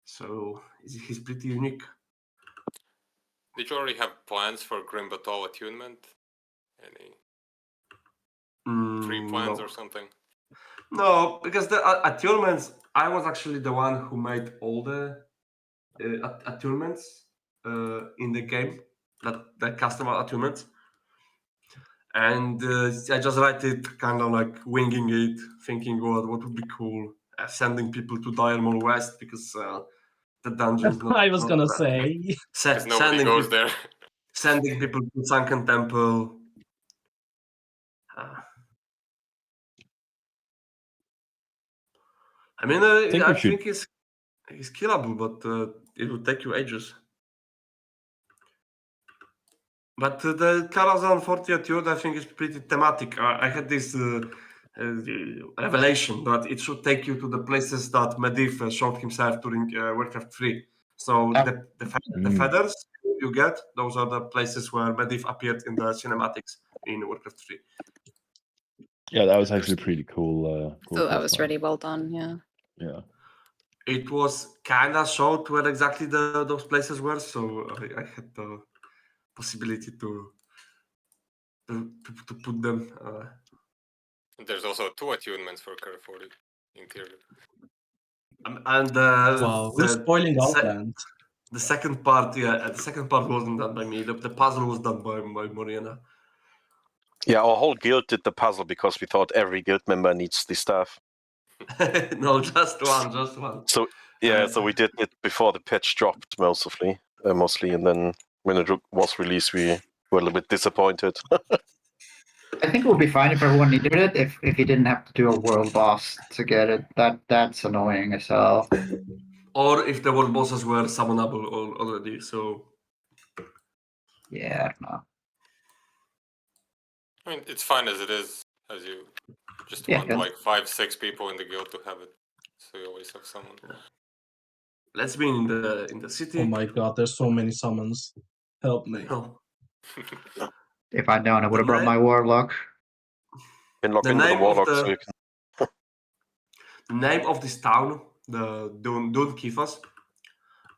So he's pretty unique. Did you already have plans for Grim Battle attunement? Any pre-plans No. or something? No, because the attunements, I was actually the one who made all the attunements in the game, the customer attunements. And I just write it kind of like winging it, thinking what would be cool, sending people to Diremore West because the dungeon's not. I was not gonna that- say. Because nobody goes there. Sending people to Sunken Temple. I mean, I think it's killable, but it would take you ages. But the Karazhan 40 attitude, I think, is pretty thematic. I had this revelation that it should take you to the places that Medivh showed himself during Warcraft 3. So the feathers you get, those are the places where Medivh appeared in the cinematics in Warcraft 3. Yeah, that was actually pretty cool. Cool Thought that was questline. really well done. Yeah. Yeah. It was kind of showed where exactly those places were, so I had the possibility to put them. There's also 2 attunements for Car 40 interior. And Wow, who's spoiling Outland? the second part, the second part wasn't done by me. The puzzle was done by Moriana. Yeah, our whole guild did the puzzle because we thought every guild member needs the stuff. No, just one. So yeah, so we did it before the patch dropped mostly, and then when it was released, we were a little bit disappointed. I think it would be fine if everyone needed it. If you didn't have to do a world boss to get it, that's annoying as hell. Or if the world bosses were summonable already, so yeah, I don't know. I mean, it's fine as it is, as you just Yeah, want yeah. like 5-6 people in the guild to have it, so you always have someone. let's be in the city. Oh my god, there's so many summons. Help me. Oh. If I'd known, I would have brought my warlock. Can log The into the name of warlock the- so you can. The name of this town, the Dun Kifas,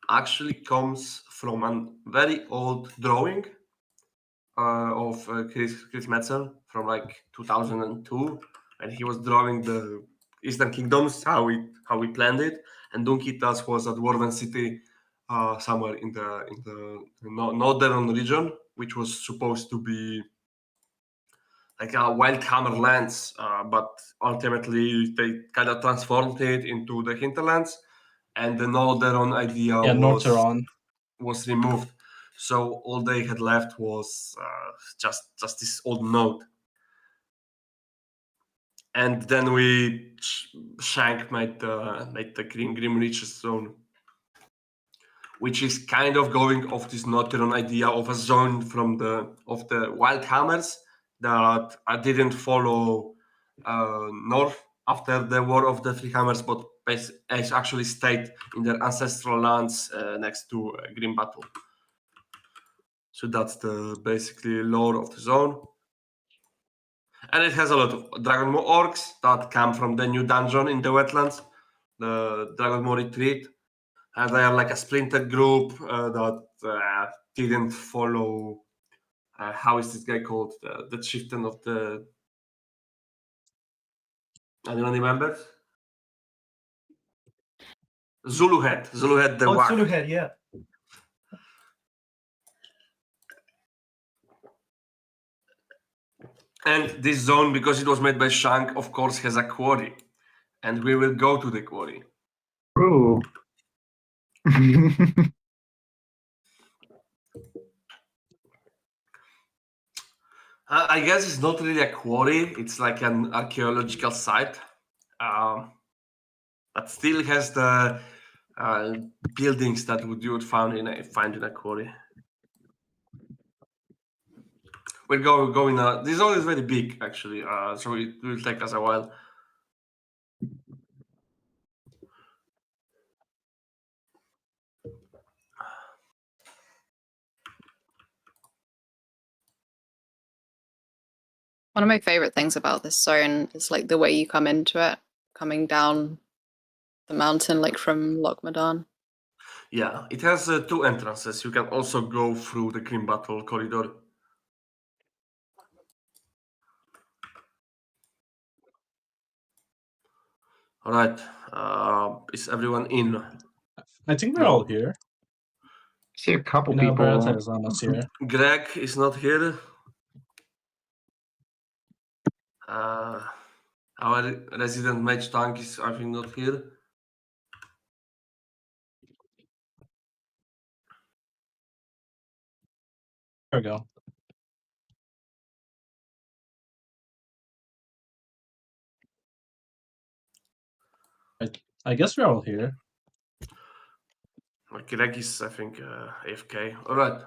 actually comes from a very old drawing of Chris Metzel from like 2002, and he was drawing the Eastern Kingdoms, how we planned it, and Dunkitas was a dwarven city somewhere in the northern region, which was supposed to be like a Wildhammer lands, but ultimately they kind of transformed it into the hinterlands, and the northern idea Yeah, Northeron. was removed. So all they had left was just this old node. And then we Shank made the Grim Reaches zone, which is kind of going off this Northeron idea of a zone from the Wildhammers that didn't follow north after the War of the Three Hammers, but actually stayed in their ancestral lands next to Grim Battle. So that's the basically lore of the zone. And it has a lot of Dragonmaw orcs that come from the new dungeon in the wetlands, the Dragonmaw Retreat. And they are like a splintered group that didn't follow how is this guy called? The chieftain of the. Anyone remember? Zulu Head the Oh, Wag. Zulu Head, yeah. And this zone, because it was made by Shank, of course, has a quarry. And we will go to the quarry. Ooh. I guess it's not really a quarry. It's like an archaeological site. But still has the buildings that you would find in a quarry. We're going. This zone is very big, actually. So it will take us a while. One of my favorite things about this zone is like the way you come into it, coming down the mountain, like from Lochmadan. Yeah, it has 2 entrances. You can also go through the Grim Battle corridor. All right. Is everyone in? I think we're all here. See a couple You know, people. Beretta is almost here. Greg is not here. Our resident mage tank is, I think, not here. There we go. I guess we're all here. Greg is, I think, AFK. All right.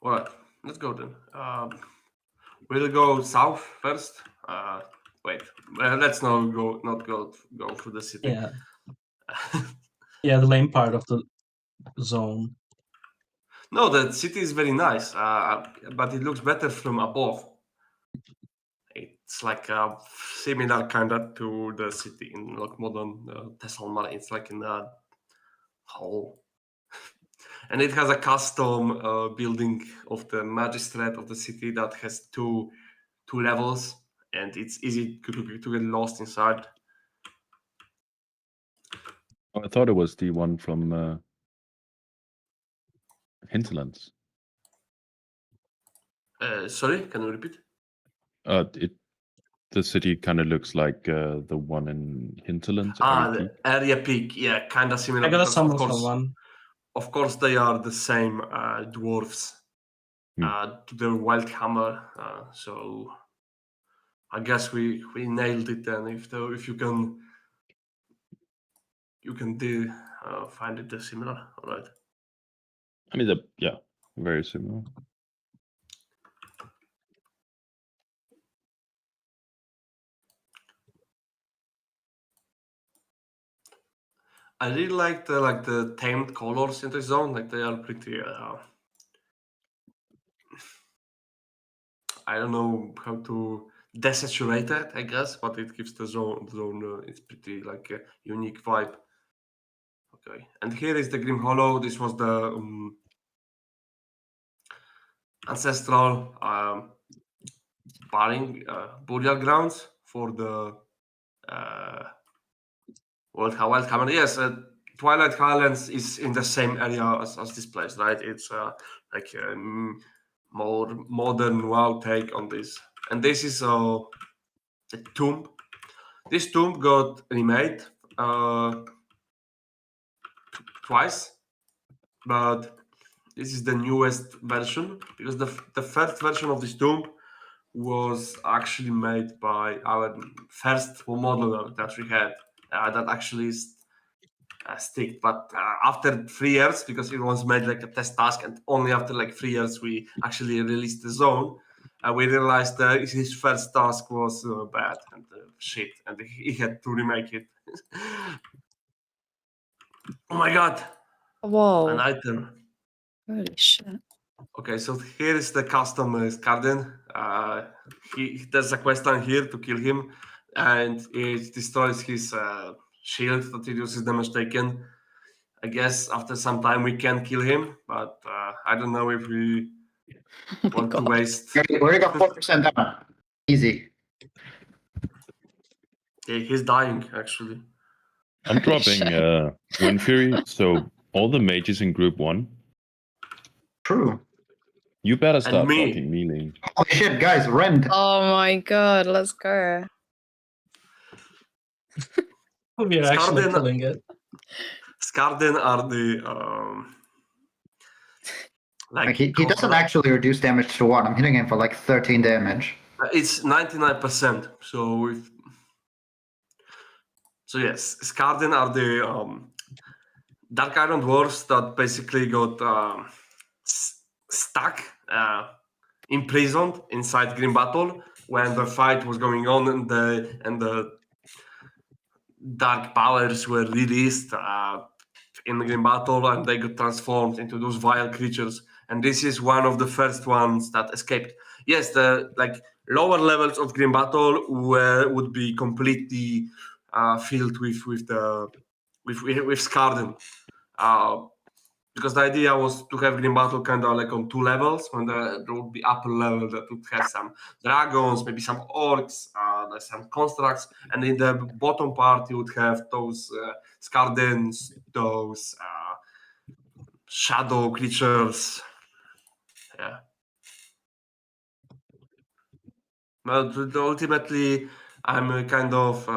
All right. Let's go then. We'll go south first. Wait. Let's not go through the city. Yeah. Yeah, the lane part of the zone. No, the city is very nice, but it looks better from above. It's like similar kind of to the city in like modern Thessaloniki. It's like in a hole, and it has a custom building of the magistrate of the city that has two levels, and it's easy to get lost inside. Oh, I thought it was the one from Hinterlands. Sorry, can you repeat? The city kind of looks like the one in Hinterlands. The area peak, yeah, kind of similar. I got a because, summon for one. Of course, they are the same dwarves to the wild hammer. So I guess we nailed it. Then if you can find it similar, all right? I mean, yeah, very similar. I really like the tamed colors in the zone. Like they are pretty. I don't know how to desaturate it, I guess, but it gives the zone it's pretty like a unique vibe. Okay, and here is the Grim Hollow. This was the ancestral burial grounds for the Wild Hammer. Yes, Twilight Highlands is in the same area as this place, right? It's like a more modern WoW take on this. And this is a tomb. This tomb got remade twice, but this is the newest version because the first version of this tomb was actually made by our first modeler that we had that actually stick. But after 3 years, because it was made like a test task, and only after like 3 years we actually released the zone, we realized that his first task was bad and shit, and he had to remake it. Oh my god! Whoa. An item. Holy shit. Okay, so here is the custom Skarden. There's a quest line here to kill him. and it destroys his shield that reduces damage taken. I guess after some time we can kill him, but I don't know if we want to waste. We already got 4% down. Easy. Yeah, he's dying actually. I'm dropping Wind Fury, so all the mages in Group 1, True. you better start me. fucking melee. Holy shit, guys, Rend. Oh my god, let's go. We are actually Skarden- killing it. Skarden are the Like he doesn't actually reduce damage to 1. I'm hitting him for like 13 damage. It's 99%. So yes, Skarden are the Dark Iron Dwarves that basically got stuck, imprisoned inside Grim Battle when the fight was going on and the dark powers were released in the Grim Battle, and they got transformed into those vile creatures. And this is one of the first ones that escaped. Yes, the lower levels of Grim Battle would be completely filled with Skarden. Because the idea was to have Grim Battle kind of like on 2 levels, when there would be upper level that would have some dragons, maybe some orcs, like some constructs, and in the bottom part you would have those Skardens, those shadow creatures. Yeah. But ultimately, I'm kind of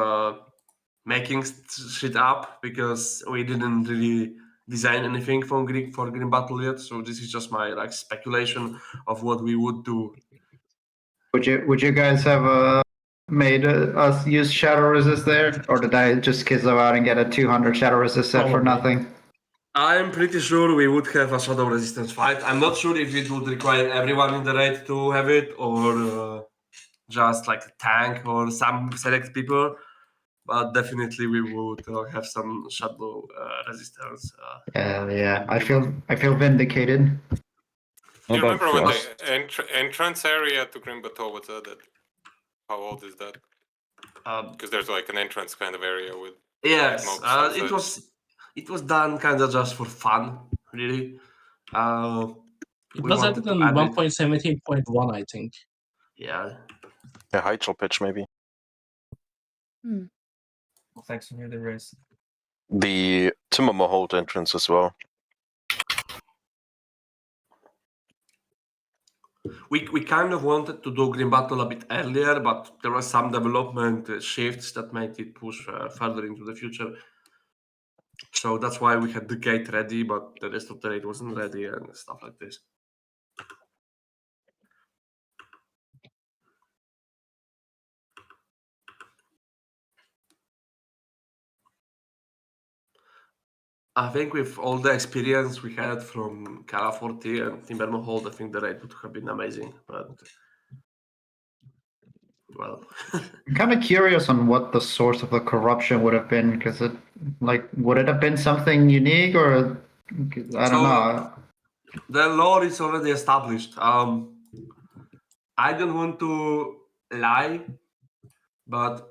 making shit up because we didn't really design anything for Grim Battle yet. So this is just my speculation of what we would do. Would you guys have made us use Shadow Resist there, or did I just kizzo out and get a 200 Shadow Resist set for nothing? I'm pretty sure we would have a Shadow Resistance fight. I'm not sure if it would require everyone in the raid to have it, or just like a tank or some select people. But definitely we would have some Shadow Resistance. Yeah. I feel vindicated. Do you remember when the entrance area to Grim Battle was added? How old is that? Because there's like an entrance kind of area with. Yes, mobs and it was done kind of just for fun, really. It was added in 1.17.1, I think. Yeah. A Hydro patch maybe. Thanks for the rest. The Timbermold entrance as well. We kind of wanted to do Grim Battle a bit earlier, but there were some development shifts that made it push further into the future. So that's why we had the gate ready, but the rest of the raid wasn't ready and stuff like this. I think with all the experience we had from Kara 40 and Timbermold, I think the raid would have been amazing. But well, I'm kind of curious on what the source of the corruption would have been, because would it have been something unique, or I don't know. The lore is already established. I don't want to lie, but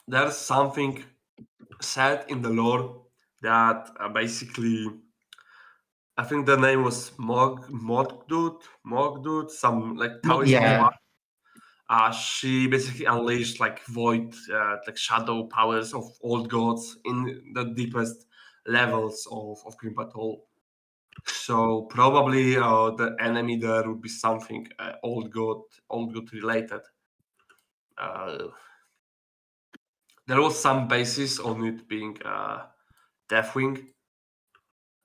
there's something said in the lore that basically, I think the name was Mogdud, some Taoist. Yeah. She basically unleashed void, shadow powers of old gods in the deepest levels of Grim Battle. So probably the enemy there would be something old god related. There was some basis on it being Deathwing,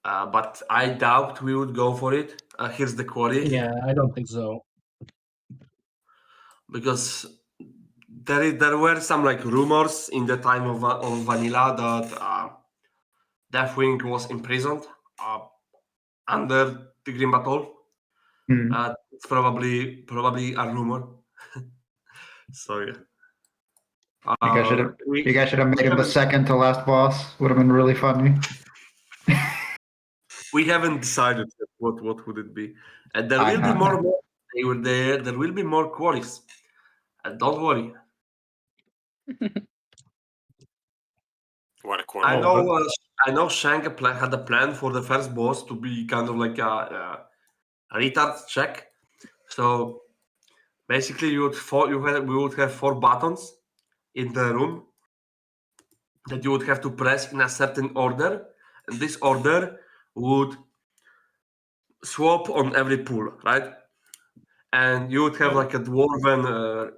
but I doubt we would go for it. Here's the query. Yeah, I don't think so. Because there were some rumors in the time of Vanilla that Deathwing was imprisoned under the Grim Battle. It's probably a rumor. So yeah. You guys should have made him the second to last boss. Would have been really funny. We haven't decided yet what would it be. And there will be more. There will be more quarries. Don't worry. What a corner. I know Shank had a plan for the first boss to be kind of like a retard check. So basically, we would have 4 buttons in the room that you would have to press in a certain order, and this order would swap on every pull, right? And you would have like a dwarven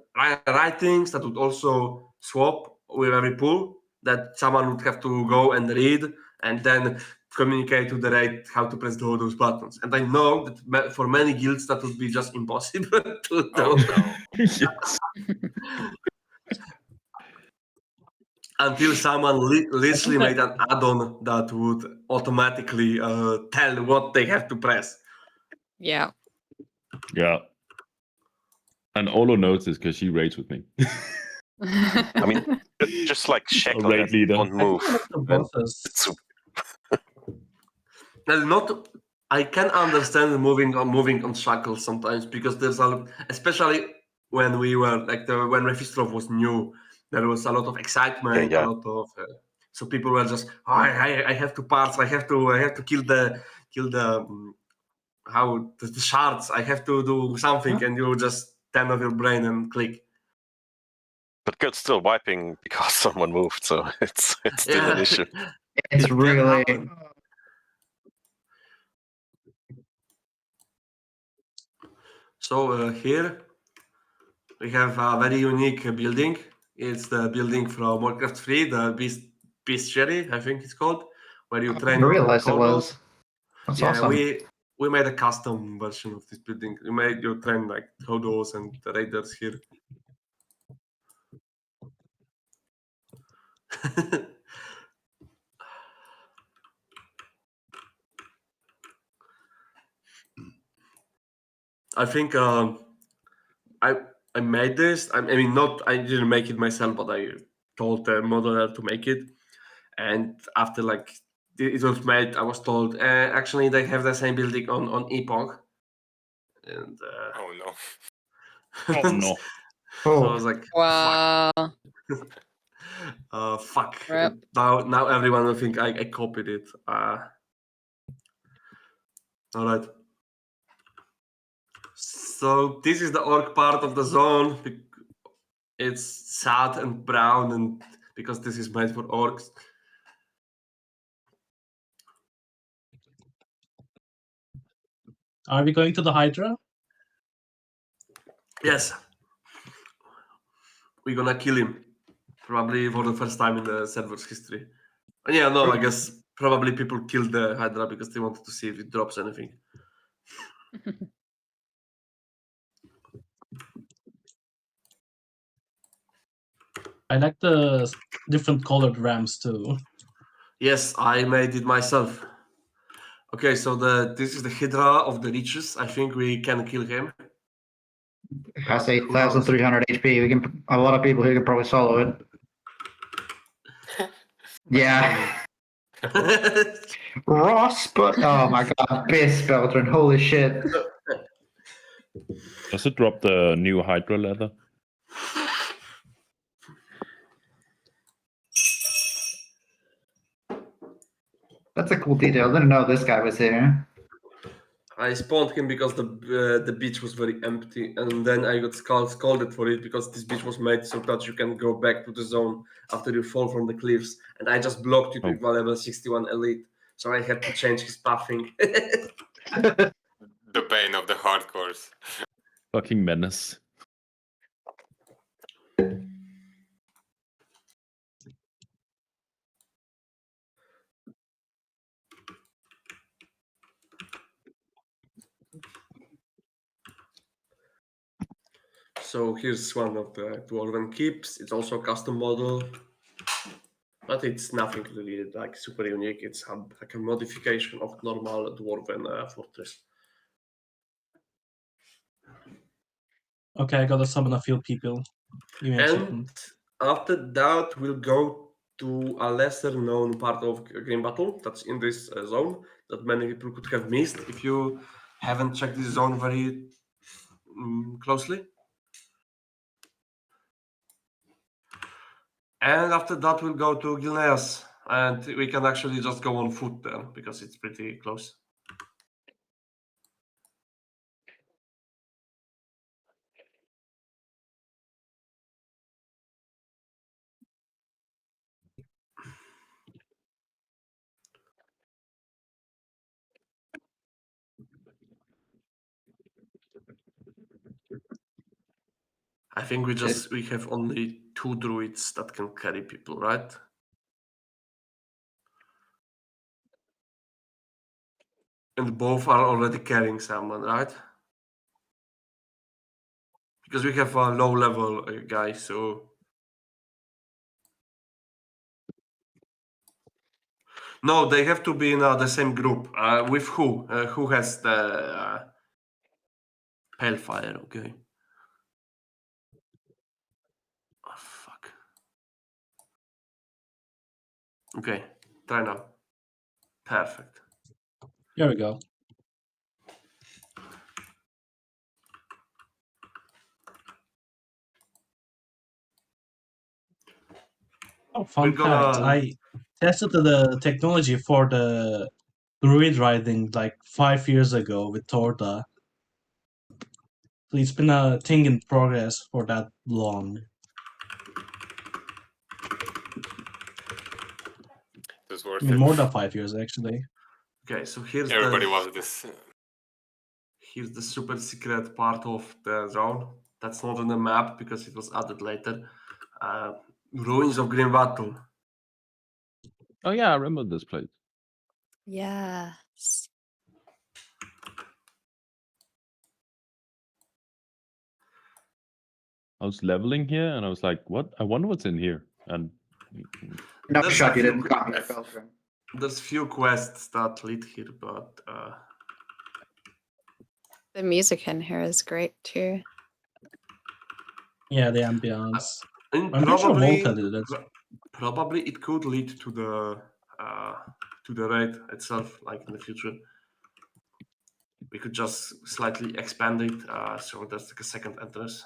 writings that would also swap with every pull, that someone would have to go and read and then communicate to the raid how to press those buttons. And I know that for many guilds that would be just impossible to do. Yes. Until someone literally made an add-on that would automatically tell what they have to press. Yeah. Yeah. And Olo knows this because she raids with me. I mean, just like check on raid that, leader. don't move. I can understand moving on shackles sometimes, because there's especially when we were like when Refistrov was new, there was a lot of excitement, Yeah. a lot of so people were just I have to parse, I have to kill the the shards, I have to do something, and you just turn off your brain and click. But God's still wiping because someone moved, so it's still an issue. It's really. So here we have a very unique building. It's the building from Warcraft 3, the Bestiary, I think it's called, where you train. I realized it Kobolds. was. That's Yeah, awesome. we made a custom version of this building. You train like Kobolds and the Raiders here. I think I made this. I mean, I didn't make it myself, but I told the modeler to make it. And after like it was made, I was told actually they have the same building on Epoch. And oh no. Oh no. So I was like, wow. fuck. Rip. Now everyone will think I copied it. All right. So this is the orc part of the zone. It's sad and brown, and because this is made for orcs. Are we going to the Hydra? Yes. We're gonna kill him. Probably for the first time in the server's history. And yeah, no, I guess probably people killed the Hydra because they wanted to see if it drops anything. I like the different colored rams too. Yes, I made it myself. Okay, so this is the Hydra of the Riches. I think we can kill him. It has 8,300 HP. We can a lot of people who can probably solo it. Yeah. Ross, but oh my god, Biss Beltran, holy shit. Does it drop the new Hydra leather? That's a cool detail. I didn't know this guy was here. I spawned him because the beach was very empty, and then I got scolded for it because this beach was made so that you can go back to the zone after you fall from the cliffs, and I just blocked it with my level 61 elite, so I had to change his pathing. The bane of the hardcores. Fucking menace. So here's one of the Dwarven keeps. It's also a custom model, but it's nothing really like super unique. It's like a modification of normal Dwarven fortress. Okay, I gotta summon a few people. Give me a And second. after that, we'll go to a lesser known part of Green Battle that's in this zone that many people could have missed if you haven't checked this zone very closely. And after that, we'll go to Gilneas, and we can actually just go on foot there because it's pretty close. I think we have only 2 druids that can carry people, right? And both are already carrying someone, right? Because we have a low level guy, so no, they have to be in the same group. With who? Who has the Pale-Fire? Okay. Oh, fuck. Okay, try now. Perfect. Here we go. Oh, fun fact. I tested the technology for the druid riding like 5 years ago with Torta. So it's been a thing in progress for that long. It's worth I mean, it. more than 5 years actually. Okay, so here's Everybody the wants this. here's the super secret part of the zone. That's not on the map because it was added later. Ruins of Grimvatn. Oh yeah, I remember this place. Yes. I was leveling here, and I was like, "What? I wonder what's in here." And No There's shot, a you few didn't come here, Belgium. There's few quests that lead here, but The music in here is great too. Yeah, the ambience. and I'm pretty sure probably Volta did it. probably it could lead to the raid itself, like in the future. We could just slightly expand it, so there's like a second entrance.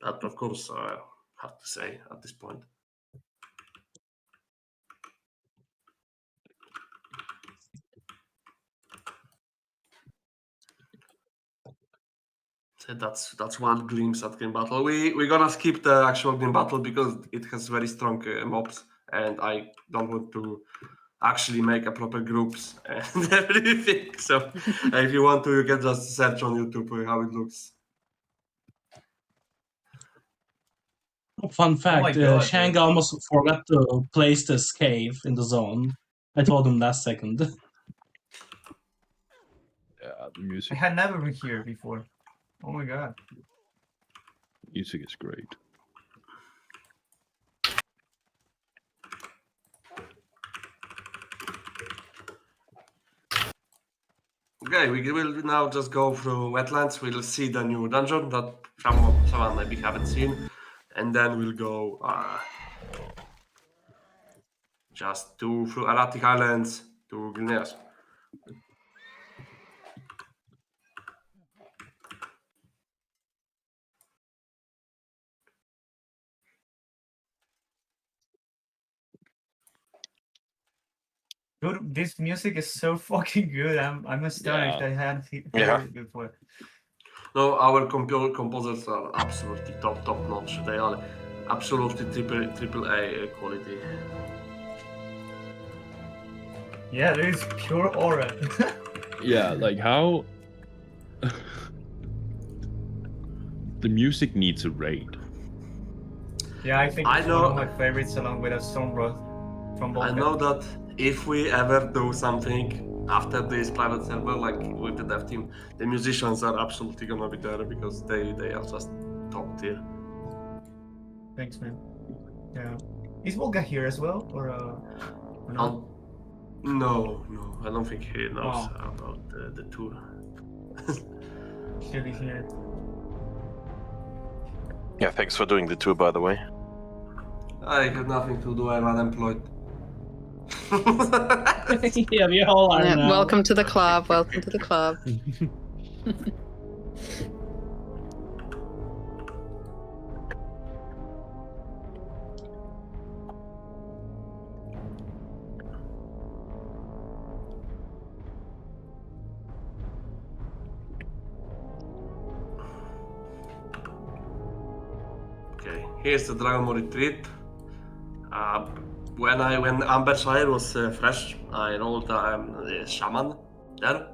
But of course, hard to say at this point. So that's one glimpse at Grim Battle. We're gonna skip the actual Grim Battle because it has very strong mobs, and I don't want to actually make a proper groups and everything. So if you want to, you can just search on YouTube how it looks. Fun fact, God, Shang almost forgot to place this cave in the zone. I told him last second. yeah, the I music had never been here before. Oh my god. music is great. Okay, we will now just go through wetlands. We'll see the new dungeon that someone maybe haven't seen, and then we'll go just through Arathi Highlands to Gilneas. Dude, this music is so fucking good. I'm astonished. Yeah. I hadn't heard Yeah. it before. No, our composers are absolutely top notch. They are absolutely triple A quality. Yeah, there is pure aura. Yeah, like how the music needs a raid. Yeah, I think I it's know- one of my favorites along with a Stormwrath from I Volta. know that if we ever do something after this private server, like with the dev team, the musicians are absolutely gonna be there because they are just top tier. Thanks, man. Yeah. Is Volga here as well, or not? No, I don't think he knows Oh. about the tour. Should be here. Yeah, thanks for doing the tour, by the way. I have nothing to do. I'm unemployed. Yeah, we all are Yeah, now. welcome to the club. Welcome to the club. Okay, here's the Dragonborn retreat. When Ambershire was fresh, I rolled the shaman there,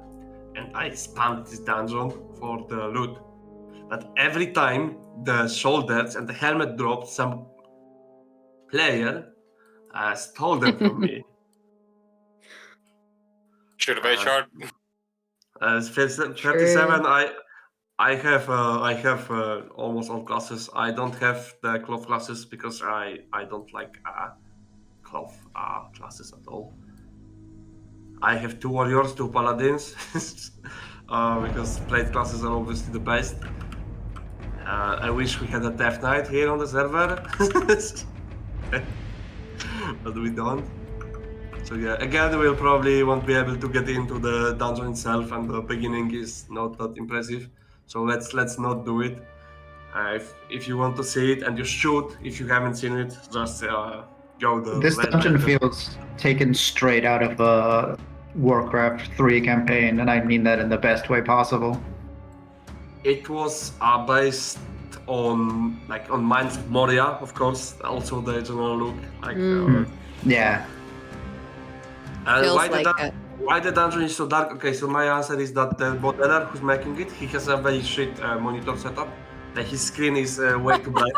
and I spammed this dungeon for the loot. But every time the shoulders and the helmet dropped, some player stole them from me. Should have HR. 37. I have almost all classes. I don't have the cloth classes because I don't like cloth classes at all. I have 2 warriors, 2 paladins, because plate classes are obviously the best. I wish we had a Death Knight here on the server, but we don't. So yeah, again, we'll probably won't be able to get into the dungeon itself, and the beginning is not that impressive. So let's not do it. If you want to see it, and you should, if you haven't seen it, just go the. This dungeon feels taken straight out of a Warcraft 3 campaign, and I mean that in the best way possible. It was based on Mines of Moria, of course. Also the general look, yeah. Why the dungeon is so dark? Okay, so my answer is that the modeller who's making it, he has a very shit monitor setup. Like his screen is way too bright.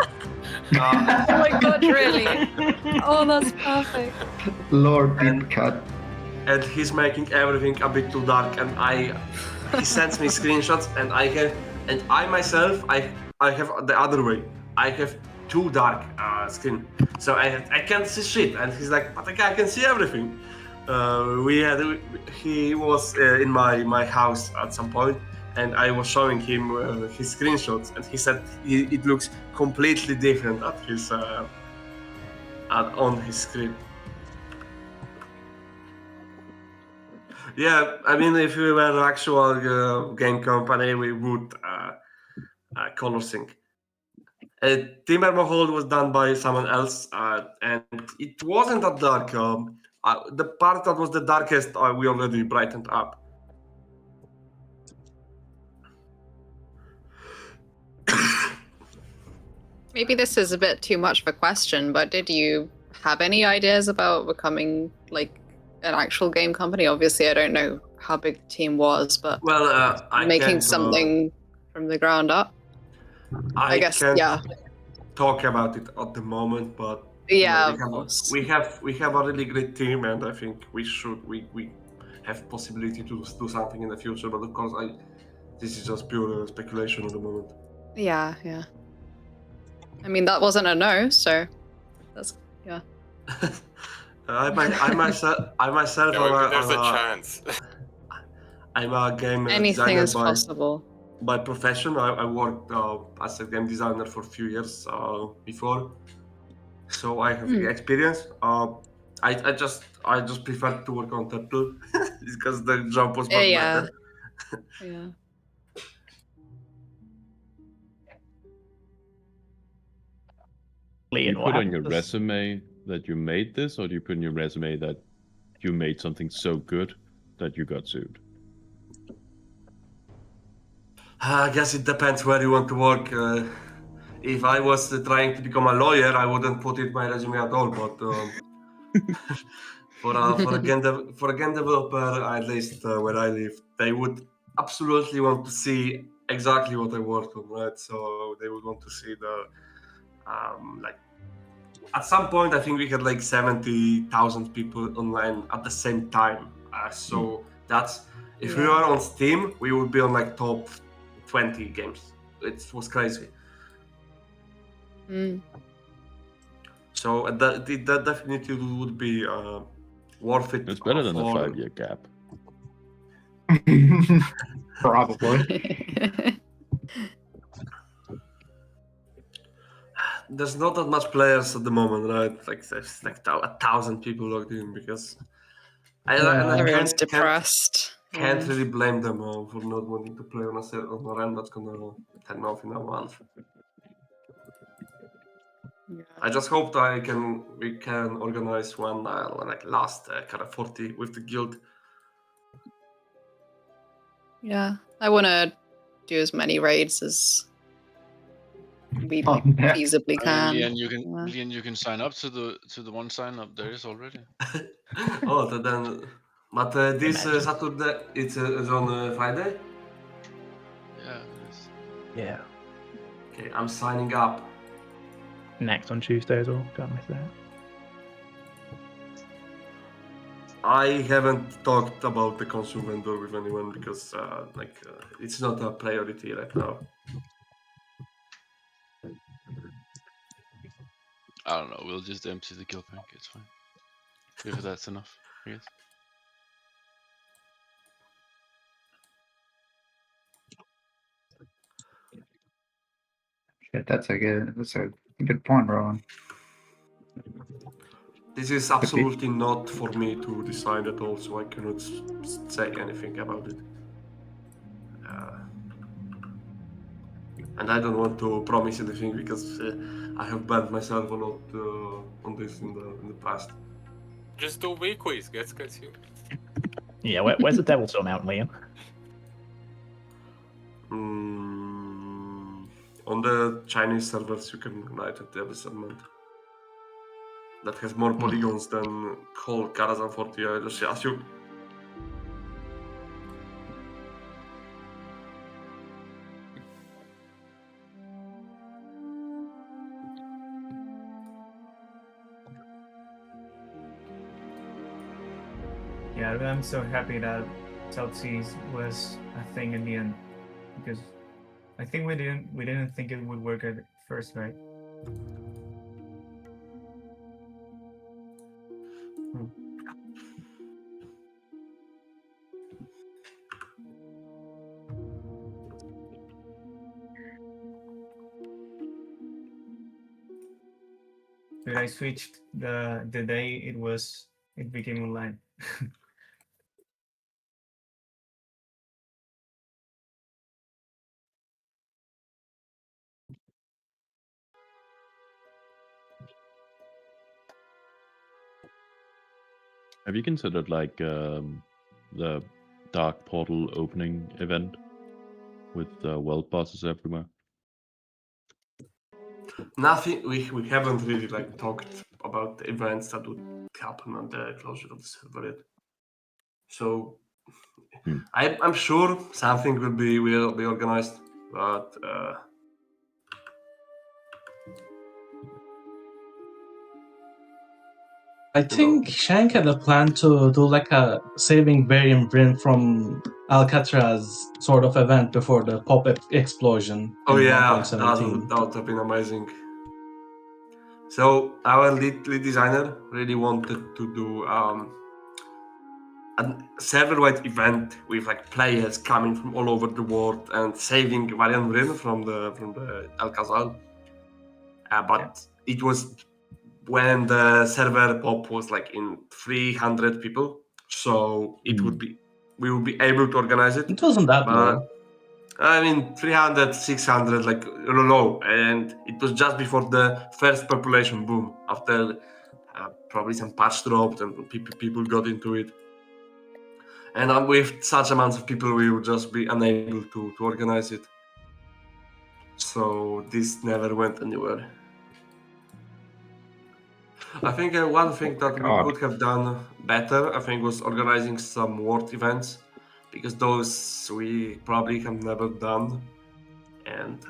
Oh my god, really? Oh, that's perfect. Lord deep cut. And he's making everything a bit too dark, and he sends me screenshots, and I myself have the other way. I have too dark screen, so I can't see shit. And he's like, but I can see everything. He was in my house at some point, and I was showing him his screenshots, and he said it looks completely different at his on his screen. Yeah, I mean, if we were an actual game company, we would color sync. Timber Mahal was done by someone else, and it wasn't that dark. The part that was the darkest, we already brightened up. Maybe this is a bit too much of a question, but did you have any ideas about becoming an actual game company? Obviously, I don't know how big the team was, but making something from the ground up. I guess, can't yeah. Talk about it at the moment, but yeah, of course. We have a really great team, and I think we have possibility to do something in the future. But of course, this is just pure speculation at the moment. Yeah. I mean, that wasn't a no, so that's yeah. I myself. There's a chance. I'm a game Anything designer is possible. By profession. I worked as a game designer for a few years before, so I have experience. I just prefer to work on Turtle because the job was much better. Yeah. Do you put on your resume that you made this, or do you put in your resume that you made something so good that you got sued? I guess it depends where you want to work. If I was trying to become a lawyer, I wouldn't put it in my resume at all. But for a game developer, at least where I live, they would absolutely want to see exactly what I worked on, right? So they would want to see the at some point, I think we had 70,000 people online at the same time. So that's if we were on Steam, we would be on top 20 games. It was crazy. So that definitely would be worth it. It's better than a 5-year gap. Probably. There's not that much players at the moment, right? There's 1,000 people logged in because everyone's depressed. Can't really blame them for not wanting to play on a run that's gonna turn off in a month. Yeah. I just hope that we can organize one last kind of 40 with the guild. Yeah, I want to do as many raids as we Oh, yeah. feasibly can. Leon, Yeah. you can sign up to the one sign up there is already. Oh, then, but this Saturday it's on Friday. Yeah, it is. Yeah. Okay, I'm signing up. Next on Tuesday as well. Don't miss that. I haven't talked about the console vendor with anyone because it's not a priority right now. I don't know. We'll just empty the guild bank. It's fine. If that's enough, I guess. Shit, that's a good point, Rowan. This is absolutely not for me to decide at all, so I cannot say anything about it. And I don't want to promise anything because I have banned myself a lot on this in the past. Just do week quiz, gets consumed. Yeah, where's the Devil Storm out, Liam? On the Chinese servers, you can write a Devil segment that has more polygons than whole Karazhan 40. I just assume. Yeah, I'm so happy that South Seas was a thing in the end, because I think we didn't think it would work at first, right? But I switched the day it became online. Have you considered like the Dark Portal opening event with world bosses everywhere? Nothing. We haven't really talked about the events that would happen on the closure of the server yet. So I'm sure something will be organized, but I think Shank had a plan to do like a saving Barium Bryn from Alcatraz sort of event before the pop explosion. oh in yeah, 1.17. that would have been amazing. So our lead designer really wanted to do a server-wide event with players coming from all over the world and saving Varian Bryn from the Alcazar. But it was when the server pop was in 300 people, so we would be able to organize it. It wasn't that low. I mean, 300, 600, low, and it was just before the first population boom. After probably some patch dropped and people got into it, and with such amounts of people, we would just be unable to organize it. So this never went anywhere. I think one thing that we could have done better, I think, was organizing some world events, because those we probably have never done, and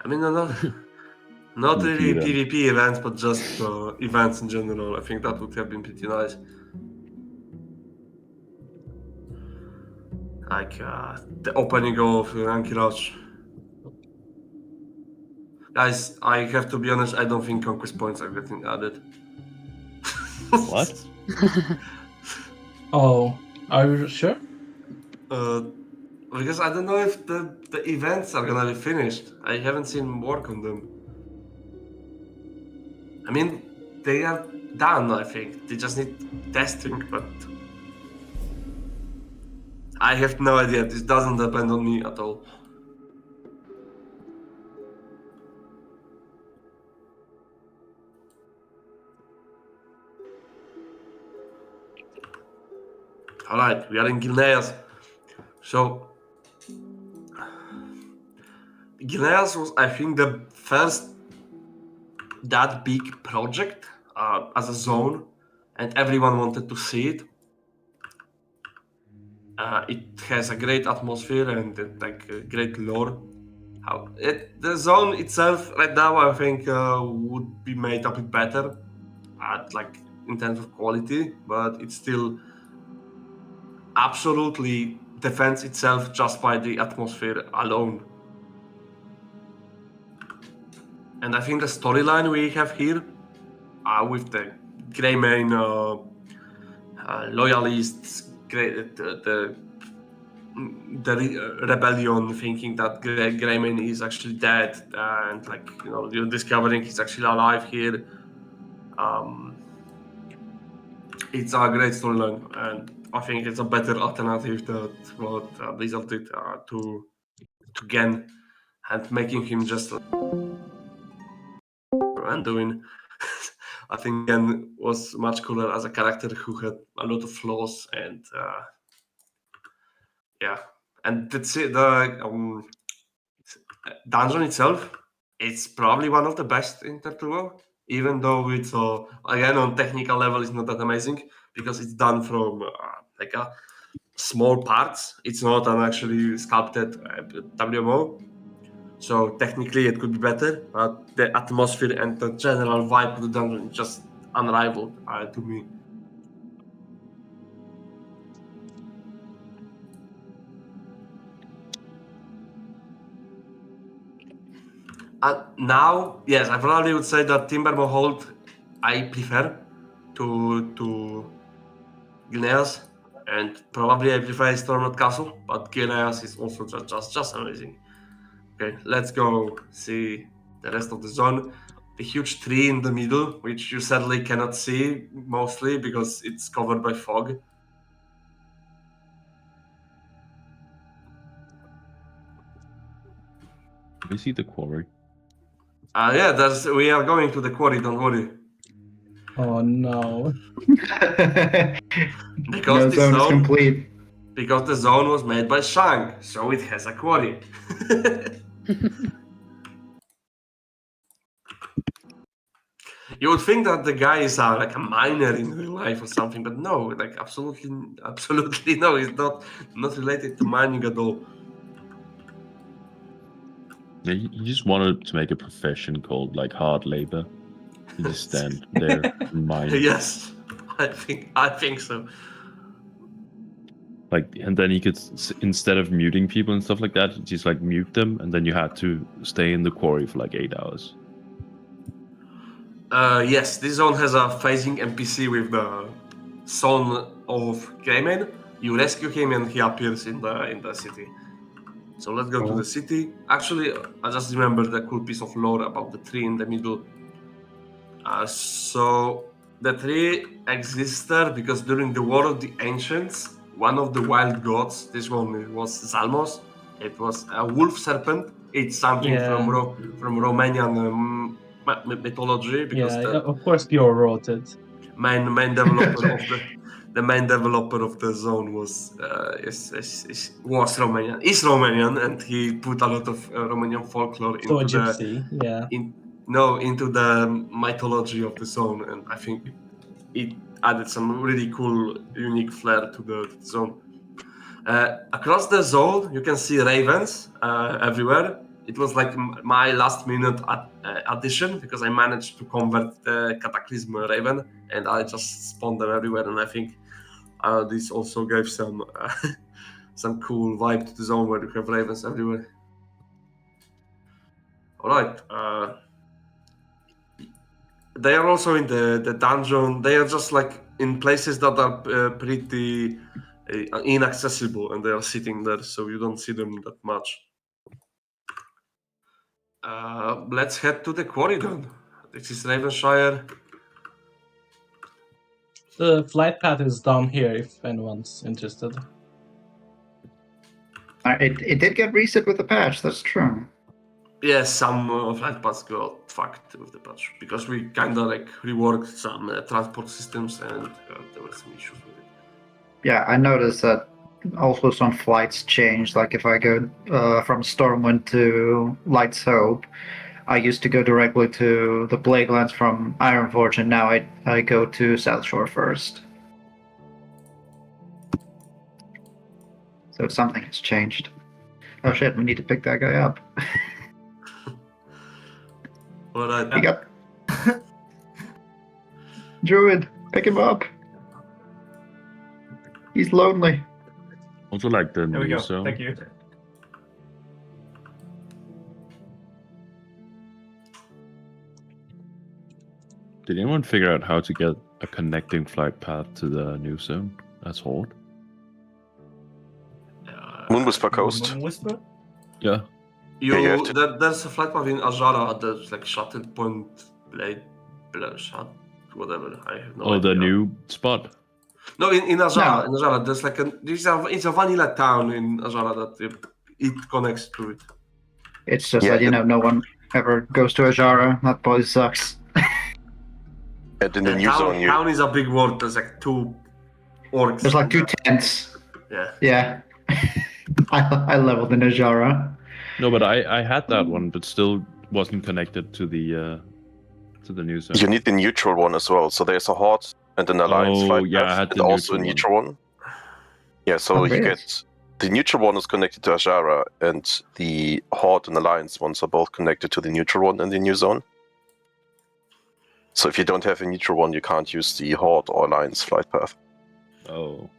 I mean, not really PvP events, but just events in general. I think that would have been pretty nice. Like the opening of Ranky Rush. Guys, I have to be honest, I don't think conquest points are getting added. What? Oh, are you sure? Because I don't know if the events are gonna be finished. I haven't seen work on them. I mean, they are done, I think. They just need testing, but I have no idea. This doesn't depend on me at all. Alright, we are in Gilneas. So Gileas was, I think, the first that big project as a zone, and everyone wanted to see it. It has a great atmosphere and like a great lore. The zone itself right now, I think, would be made a bit better, like in terms of quality, but it still absolutely defends itself just by the atmosphere alone. And I think the storyline we have here, with the Greymane loyalists, the rebellion thinking that Greymane is actually dead, and like you're discovering he's actually alive here. It's a great storyline, and I think it's a better alternative to what Blizzard did to Gen, and making him just and doing. I think Gen was much cooler as a character who had a lot of flaws, and and that's it. The dungeon itself, it's probably one of the best in Tertugo, even though it's again on technical level it's not that amazing because it's done from like a small parts. It's not an actually sculpted WMO. So technically it could be better, but the atmosphere and the general vibe of the dungeon is just unrivaled to me. Now, yes, I probably would say that Timbermold I prefer to Gileas, and probably I prefer Stormlight Castle, but Gileas is also just amazing. Okay, let's go see the rest of the zone. The huge tree in the middle, which you sadly cannot see mostly because it's covered by fog. We see the quarry. Yeah, we are going to the quarry, don't worry. Oh no. Because the zone is complete. Because the zone was made by Shang, so it has a quarry. You would think that the guy is like a miner in real life or something, but no, like absolutely no. He's not related to mining at all. Yeah, he just wanted to make a profession called like hard labor. You just stand there and mine. Yes, I think so. Like, and then he could, instead of muting people and stuff like that, just like mute them, and then you had to stay in the quarry for like 8 hours. Yes, this zone has a phasing NPC with the son of Greymane. You rescue him and he appears in the city. So let's go to the city. Actually, I just remembered a cool piece of lore about the tree in the middle. So the tree exists there because during the War of the Ancients, one of the wild gods, this one was Zalmos. It was a wolf serpent. It's something from Romanian mythology. Because of course Pure wrote it. Main developer of the main developer of the zone was Romanian. Is Romanian, and he put a lot of Romanian folklore into into the mythology of the zone, and I think it added some really cool, unique flair to the zone. Across the zone, you can see ravens everywhere. It was like my last minute addition because I managed to convert the Cataclysm Raven and I just spawned them everywhere. And I think this also gave some some cool vibe to the zone where you have ravens everywhere. All right. They are also in the dungeon. They are just like in places that are pretty inaccessible, and they are sitting there, so you don't see them that much. Let's head to the quarry then. This is Ravenshire. The flight path is down here if anyone's interested. It did get reset with the patch, that's true. Yes, some flight paths got fucked with the patch because we kind of like reworked some transport systems and there were some issues with it. Yeah, I noticed that also some flights changed. Like if I go from Stormwind to Light's Hope, I used to go directly to the Plaguelands from Ironforge, and now I go to South Shore first. So something has changed. Oh shit, we need to pick that guy up. Alright. He got... Druid, pick him up. He's lonely. Also like the There we new go. zone. Thank you. Did anyone figure out how to get a connecting flight path to the new zone? That's hard. Moonwhisper Coast. Moonwhisper? Yeah. you have to- There's a flight path in Ajara. There's like shuttle point, blade, shot, whatever. I have no Oh, idea. the new spot. No, in Ajara. No. In Ajara, there's like it's a vanilla town in Ajara that it connects to it. It's just Yeah, that, no one ever goes to Ajara. That place sucks. And in the new town, zone, you town is a big word. There's like 2 orcs. There's like 2 tents. Yeah. Yeah. I leveled in Ajara. No, but I had that one, but still wasn't connected to the new zone. you need the neutral one as well. So there's a Horde and an Alliance Oh, flight yeah, I path, had and the also a neutral neutral one. Yeah, so Oh, you really? get the neutral one is connected to Ajara, and the Horde and Alliance ones are both connected to the neutral one in the new zone. So if you don't have a neutral one, you can't use the Horde or Alliance flight path. Oh.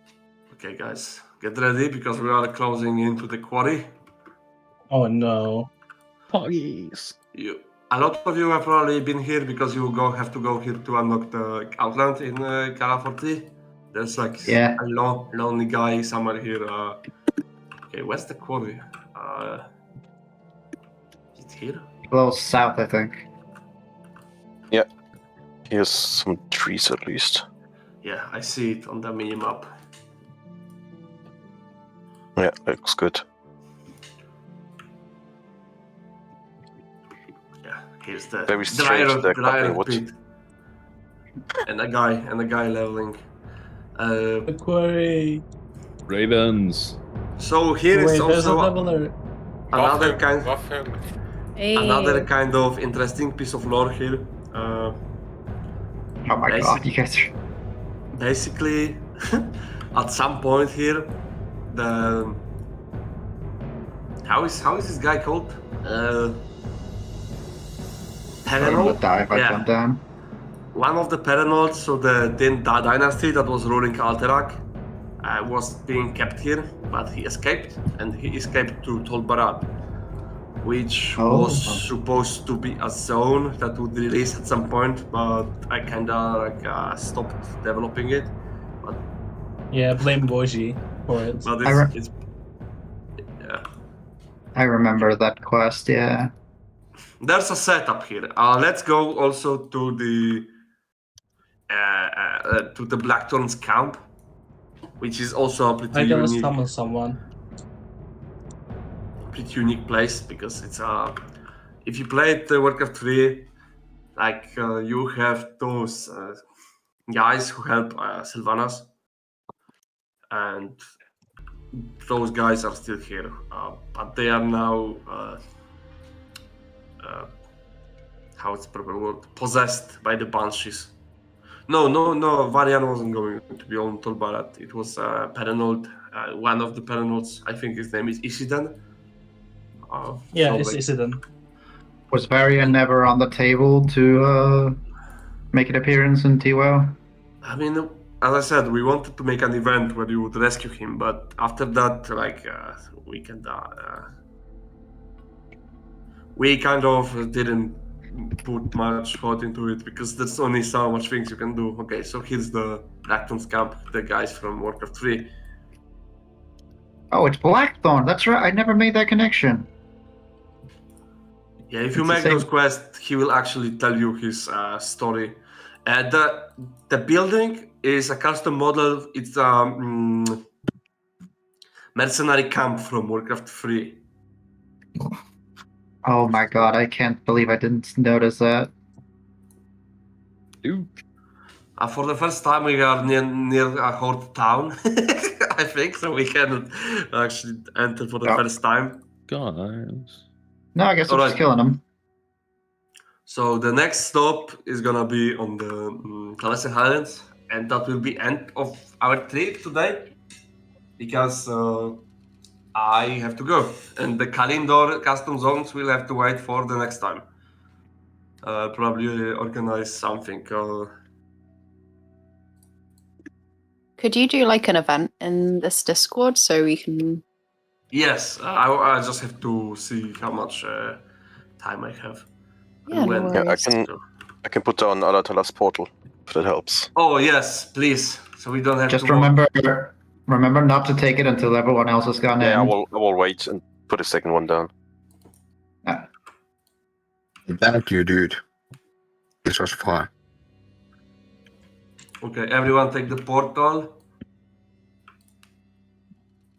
Okay, guys, get ready because we are closing into the quarry. Oh no. Poggies. A lot of you have probably been here because you have to go here to unlock the Outland in Gala 40. There's like Yeah. a lonely guy somewhere here. Okay, where's the quarry? Is it here? Close south, I think. Yeah. Here's some trees at least. Yeah, I see it on the mini map. Yeah, looks good. Yeah, here's the Very strange, they're cutting wood. pit. And a guy leveling. The quarry. Ravens. So here is Wait, there's a also leveler. another kind. Buff him. Hey. Another kind of interesting piece of lore here. Oh my god, you guys are... Basically, at some point here, the how is this guy called? I'm Perenol? gonna die if I jump down. One of the Perenols, so the dynasty that was ruling Alterac, was being kept here, but he escaped, and he escaped to Tol Barad, which was supposed to be a zone that would release at some point, but I kinda stopped developing it. But Yeah, blame Boji for it. but it's yeah. I remember that quest, yeah. There's a setup here. Let's go also to the Blackthorn's camp, which is also a I gotta pretty summon someone. unique place because it's if you play the Warcraft 3, like you have those guys who help Sylvanas, and those guys are still here, but they are now how it's the proper word, possessed by the Banshees. No, Varian wasn't going to be on Tol Barad. It was Perenold, one of the Perenolds. I think his name is Isidan. Yeah, so it's like- Isidan. Was Varian never on the table to make an appearance in T-WoW? I mean, as I said, we wanted to make an event where you would rescue him, but after that, we kind of didn't put much thought into it because there's only so much things you can do. Okay, so here's the Blackthorn's camp, the guys from Warcraft 3. Oh, it's Blackthorn. That's right. I never made that connection. Yeah, if you It's the make same- those quests, he will actually tell you his story. The building is a custom model. It's a mercenary camp from Warcraft 3. Oh my god, I can't believe I didn't notice that. For the first time, we are near a Horde town. I think, so we can actually enter for the first time. Guys. No, I guess I'm just killing them. So the next stop is gonna be on the Taliesin Highlands, and that will be end of our trip today, because I have to go, and the Kalimdor custom zones will have to wait for the next time. Probably organize something. Could you do like an event in this Discord so we can? Yes, I just have to see how much time I have. Yeah, no worries. I can put down Alatalas portal if that helps. Oh yes, please. So we don't have Just to remember not to take it until everyone else has gone in. Yeah, I will wait and put a second one down. Thank you, dude. This was fun. Okay, everyone take the portal.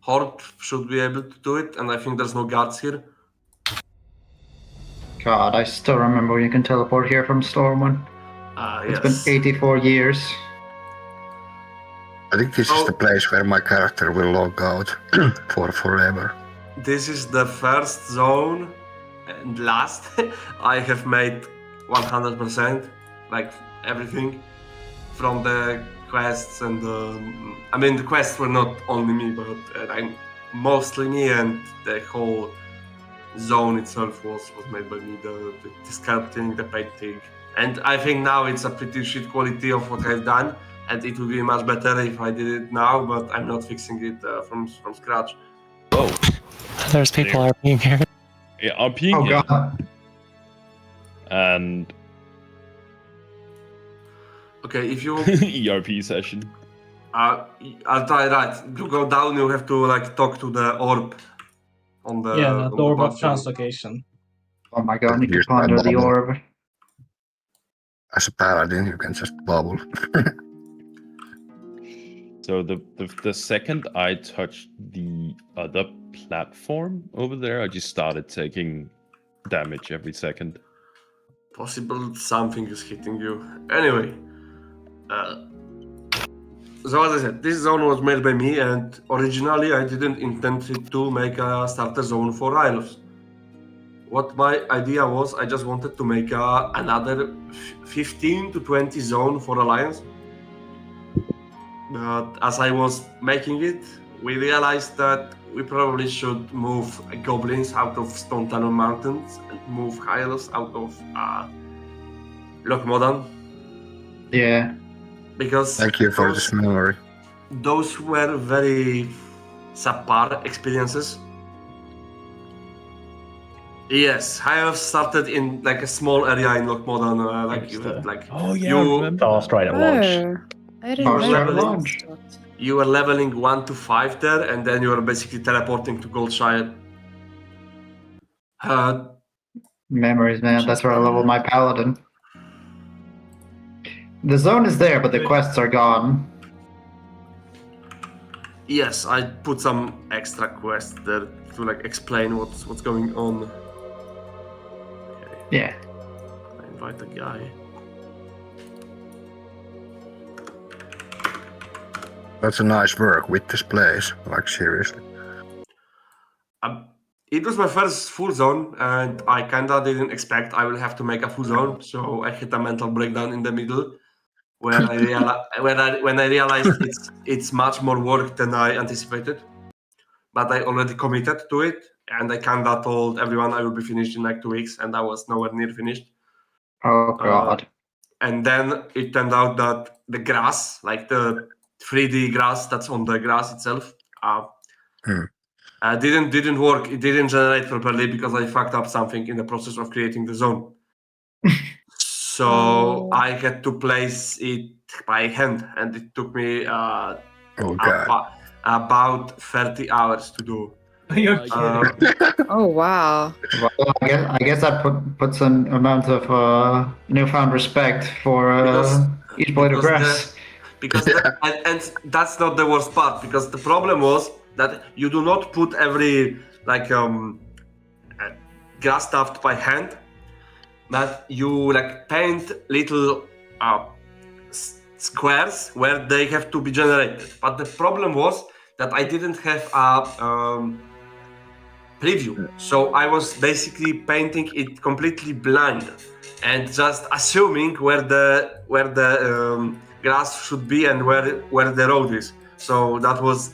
Horde should be able to do it, and I think there's no guards here. God, I still remember you can teleport here from Stormwind. Yes. It's been 84 years. I think this is the place where my character will log out for forever. This is the first zone and last. I have made 100%, like everything from the quests and I mean the quests were not only me, but mostly me, and the whole zone itself was made by me. The sculpting, the painting, and I think now it's a pretty shit quality of what I've done. And it would be much better if I did it now, but I'm not fixing it from scratch. Oh, there's people RPing here. Yeah, RPing here. God. And okay, if you ERP session. I'll try that. You go down, you have to like talk to the orb on the the orb of translocation. Oh my god, I need to ponder the orb. As a paladin, you can just bubble. So the second I touched the other platform over there, I just started taking damage every second. Possible something is hitting you. Anyway, so as I said, this zone was made by me, and originally I didn't intend to make a starter zone for Isles. What my idea was, I just wanted to make another 15 to 20 zone for Alliance. But as I was making it, we realized that we probably should move goblins out of Stone Tunnel Mountains and move Hylos out of Loch Modan. Yeah. Because thank you for this memory. Those were very subpar experiences. Yes, Hylos started in like a small area in Loch Modan, like you had like fast right at launch. I didn't know. You were leveling 1 to 5 there, and then you were basically teleporting to Goldshire. Memories, man. That's where I leveled my paladin. The zone is there, but the quests are gone. Yes, I put some extra quests there to like explain what's going on. Okay. Yeah. I invite a guy. That's a nice work with this place, like seriously. It was my first full zone, and I kinda didn't expect I will have to make a full zone, so I hit a mental breakdown in the middle, where when I realized it's much more work than I anticipated. But I already committed to it, and I kinda told everyone I will be finished in like 2 weeks, and I was nowhere near finished. Oh god. And then it turned out that the grass, like the 3D grass that's on the grass itself, didn't work. It didn't generate properly because I fucked up something in the process of creating the zone. So I had to place it by hand, and it took me about 30 hours to do. You're kidding. Oh wow. Well, I guess that puts an amount of newfound respect for each blade of grass. And that's not the worst part, because the problem was that you do not put every like grass tuft by hand, but you like paint little squares where they have to be generated. But the problem was that I didn't have a preview. So I was basically painting it completely blind and just assuming where the grass should be and where the road is. So that was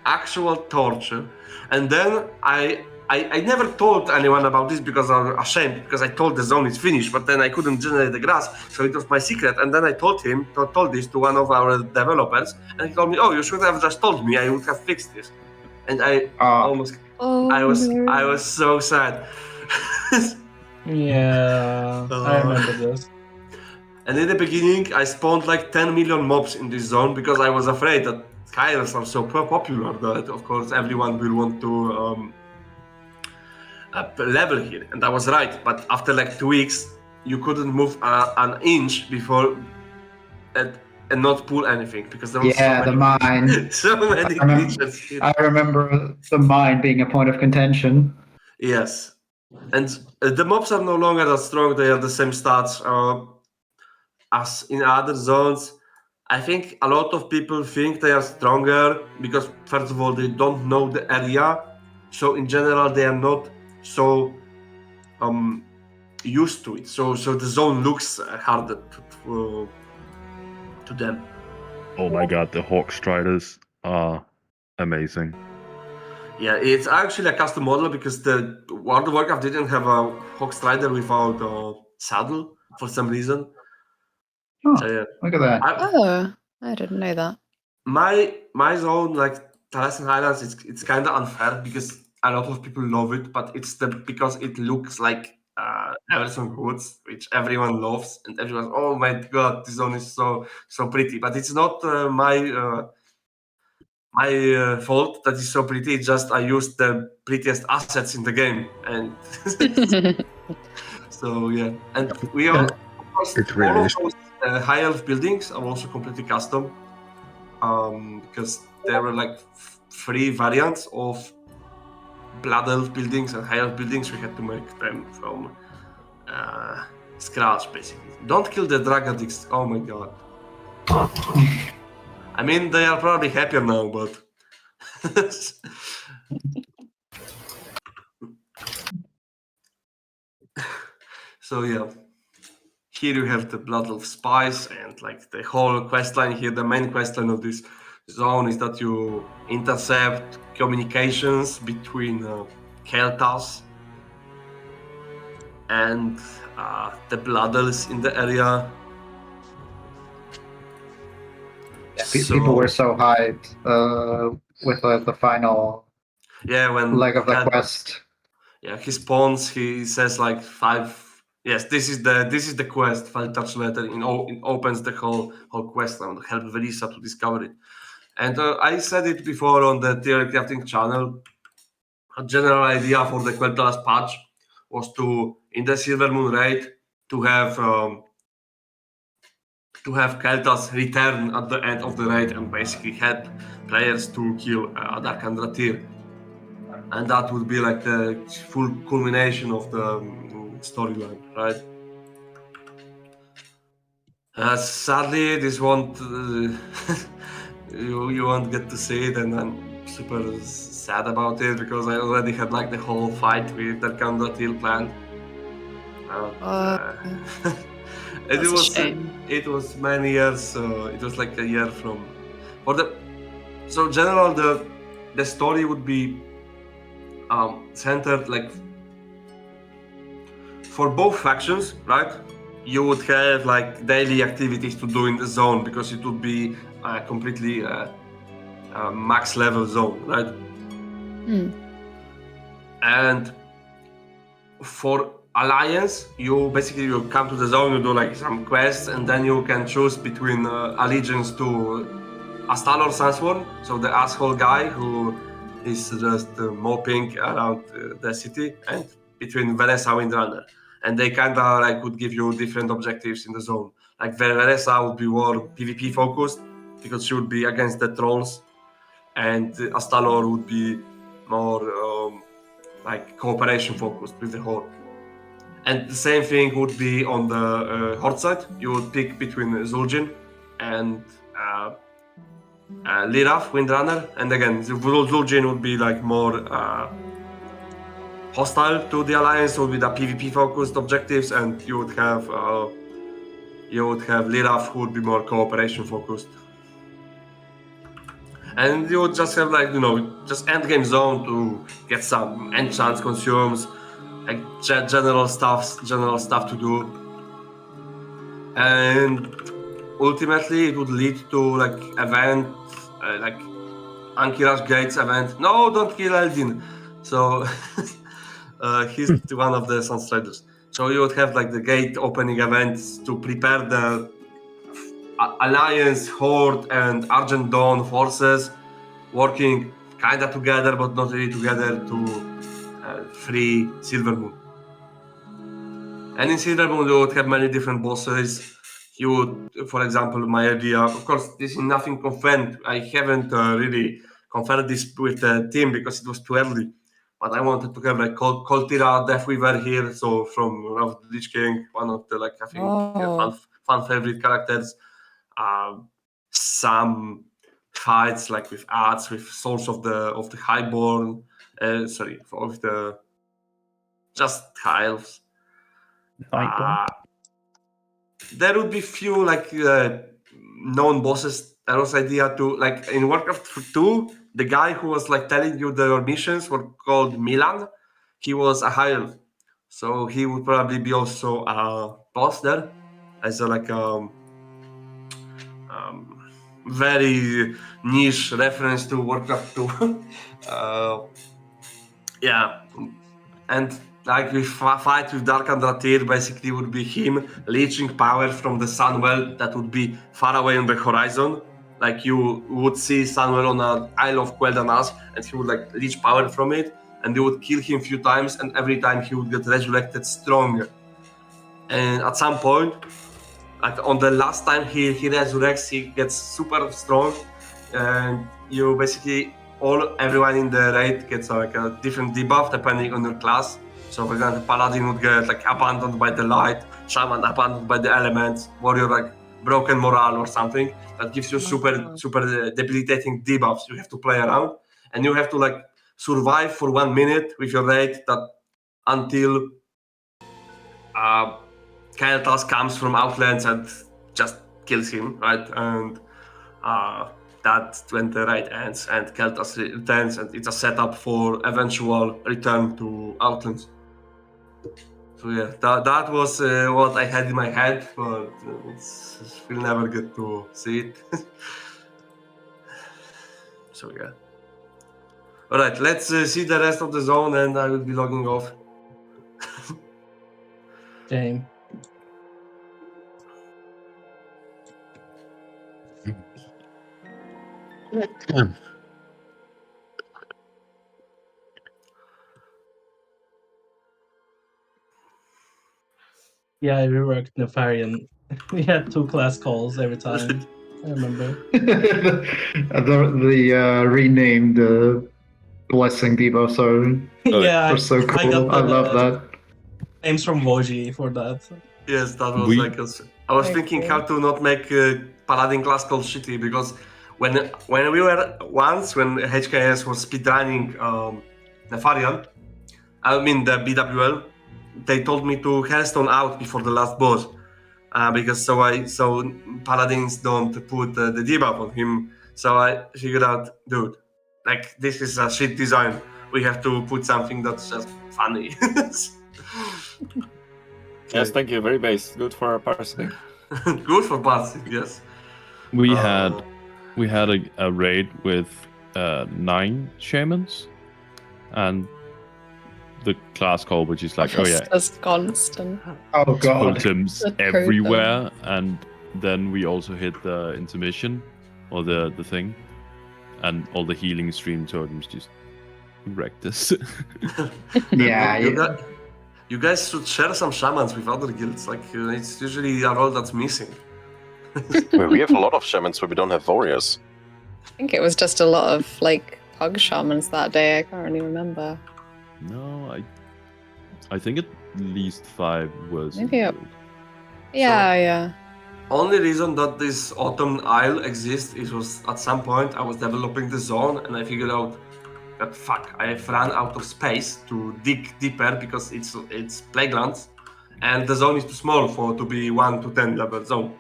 actual torture. And then I never told anyone about this because I was ashamed, because I told the zone is finished, but then I couldn't generate the grass, so it was my secret. And then I told this to one of our developers, and he told me, "Oh, you should have just told me. I would have fixed this." And I I was so sad. Yeah, I remember this. And in the beginning, I spawned like 10 million mobs in this zone because I was afraid that Kairos are so popular that, of course, everyone will want to level here. And I was right. But after like 2 weeks, you couldn't move an inch before and not pull anything because there was the mine. so many creatures here. I remember the mine being a point of contention. Yes. And the mobs are no longer that strong. They have the same stats as in other zones. I think a lot of people think they are stronger because, first of all, they don't know the area. So in general, they are not so used to it. So the zone looks harder to them. Oh my god, the Hawk Striders are amazing. Yeah, it's actually a custom model because the World of Warcraft didn't have a Hawk Strider without a saddle for some reason. Oh, so, yeah. Look at that. I didn't know that. My zone, like Taliesin Highlands, it's kind of unfair because a lot of people love it, but it's because it looks like Everson Woods, which everyone loves, and everyone's, oh my god, this zone is so pretty. But it's not my fault that it's so pretty. It's just I used the prettiest assets in the game, and so yeah. And we are, of course, all of those high elf buildings are also completely custom, because there were like 3 variants of blood elf buildings and high elf buildings. We had to make them from scratch, basically. Don't kill the Dragadix. Oh my god. I mean, they are probably happier now, but so yeah. Here you have the Blood Elf Spies, and like the whole questline here, the main questline of this zone is that you intercept communications between Keltas and the Blood Elves in the area. People were so hyped with the final when leg of the quest. Yeah, he spawns. He says like 5. Yes, this is the quest. 5 touch letter. It opens the whole quest and help Velisa to discover it. And I said it before on the Theory Crafting channel. A general idea for the Quel'Thalas patch was to, in the Silver Moon raid, to have Keltas return at the end of the raid and basically help players to kill Dark Andratyr. And that would be like the full culmination of the storyline, right? Sadly, this won't you won't get to see it, and I'm super sad about it because I already had like the whole fight with Dark Andratyr planned. It was many years, so it was like a year from. So general the story would be centered like for both factions, right? You would have like daily activities to do in the zone because it would be a completely max level zone, right? And for Alliance, you come to the zone, you do like some quests, and then you can choose between allegiance to Astalor Sunsworn, so the asshole guy who is just moping around the city, and between Veresa Windrunner. And they kind of like would give you different objectives in the zone. Like Veresa would be more PvP focused because she would be against the trolls, and Astalor would be more like cooperation focused with the Horde. And the same thing would be on the Horde side. You would pick between Zul'jin and Liraf, Windrunner, and again, the Zul'jin would be like more hostile to the alliance, would be the PvP focused objectives, and you would have Liraf, who would be more cooperation focused. And you would just have like, just endgame zone to get some enchants consumes, like general stuff to do. And ultimately it would lead to like event, like Ankira's Gates event. No, don't kill Eldin. So he's one of the Sunstriders. So you would have like the gate opening events to prepare the Alliance, Horde, and Argent Dawn forces working kinda together, but not really together to free Silvermoon. And in Silvermoon, you would have many different bosses. You would, for example, my idea, of course, this is nothing confirmed. I haven't really confirmed this with the team because it was too early. But I wanted to have like Koltira, Deathweaver here, so from Wrath of the Lich King, one of the like I think fun favorite characters. Some fights like with ads, with Souls of the Highborn, of the just High Elves. There would be few like known bosses. There was idea to like in Warcraft 2, the guy who was like telling you your missions were called Milan. He was a High Elf, so he would probably be also a boss there as a like very niche reference to Warcraft 2. Yeah, and like we fight with Dark Andratyr, basically would be him leeching power from the Sunwell that would be far away on the horizon. Like you would see Sunwell on an Isle of Quel'Danas, and he would like leech power from it, and you would kill him a few times, and every time he would get resurrected stronger. And at some point, like on the last time he resurrects, he gets super strong, and you basically everyone in the raid gets like a different debuff depending on your class. So for example, Paladin would get like abandoned by the light, Shaman abandoned by the elements, Warrior like broken morale or something. That gives you super debilitating debuffs you have to play around, and you have to like survive for 1 minute with your raid that until Kael'thas comes from Outlands and just kills him, right? And that's when the raid ends and Kael'thas returns, and it's a setup for eventual return to Outlands. So yeah, that was what I had in my head, but we'll never get to see it. So yeah. All right, let's see the rest of the zone, and I will be logging off. Same. Yeah, I reworked Nefarian. We had 2 class calls every time. I remember. the renamed Blessing debuffs are so cool. I love that. Names from Voji for that. Yes, that was I was thinking how to not make Paladin class called shitty, because when we were when HKS was speedrunning Nefarian, I mean the BWL, they told me to Hellstone out before the last boss, because so Paladins don't put the debuff on him. So I figured out, dude, like this is a shit design. We have to put something that's just funny. Yes, thank you. Very base. Good for parsing. Good for parsing, yes. We had a raid with 9 shamans, and the class call, which is like, just constant. Oh god, totems everywhere, and then we also hit the intermission or the thing, and all the healing stream totems just wrecked us. You guys should share some shamans with other guilds. Like it's usually a role that's missing. Well, we have a lot of shamans, but we don't have warriors. I think it was just a lot of like pug shamans that day. I can't really remember. No, I think at least 5 was. Maybe. Yeah. only reason that this autumn isle exists is was at some point I was developing the zone and I figured out that fuck, I have run out of space to dig deeper because it's playgrounds and the zone is too small to be 1 to 10 level zone.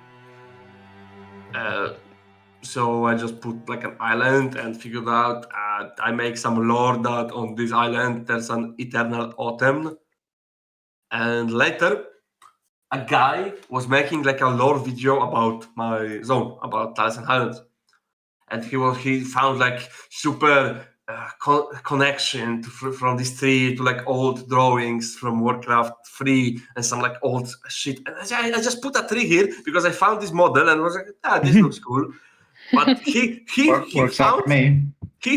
So I just put like an island and figured out I make some lore that on this island there's an eternal autumn. And later, a guy was making like a lore video about my zone, about Taliesin Highlands. And he found like super connection from this tree to like old drawings from Warcraft 3 and some like old shit. And I just put a tree here because I found this model and was like, this looks cool. But he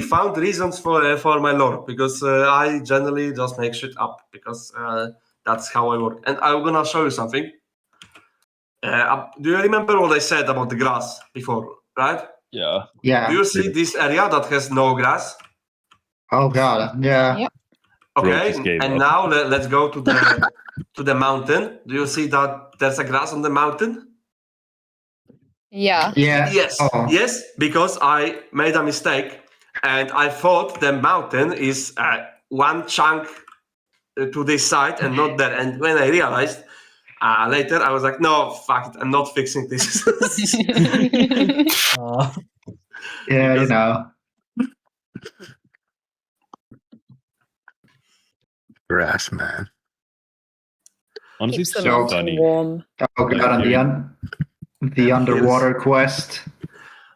found reasons for my lore because I generally just make shit up because that's how I work. And I'm gonna show you something. Do you remember what I said about the grass before, right? Yeah. Yeah. Do you see this area that has no grass? Oh god, yeah. Yep. Okay, and now let's go to the to the mountain. Do you see that there's a grass on the mountain? Yeah. Yeah. Yes. Oh. Yes, because I made a mistake and I thought the mountain is one chunk to this side and not there. And when I realized later, I was like, no, fuck it, I'm not fixing this. Yeah, you know. Grass, man. Honestly, Keeps it's the so mountain funny. Oh warm. god, Like, on the underwater quest.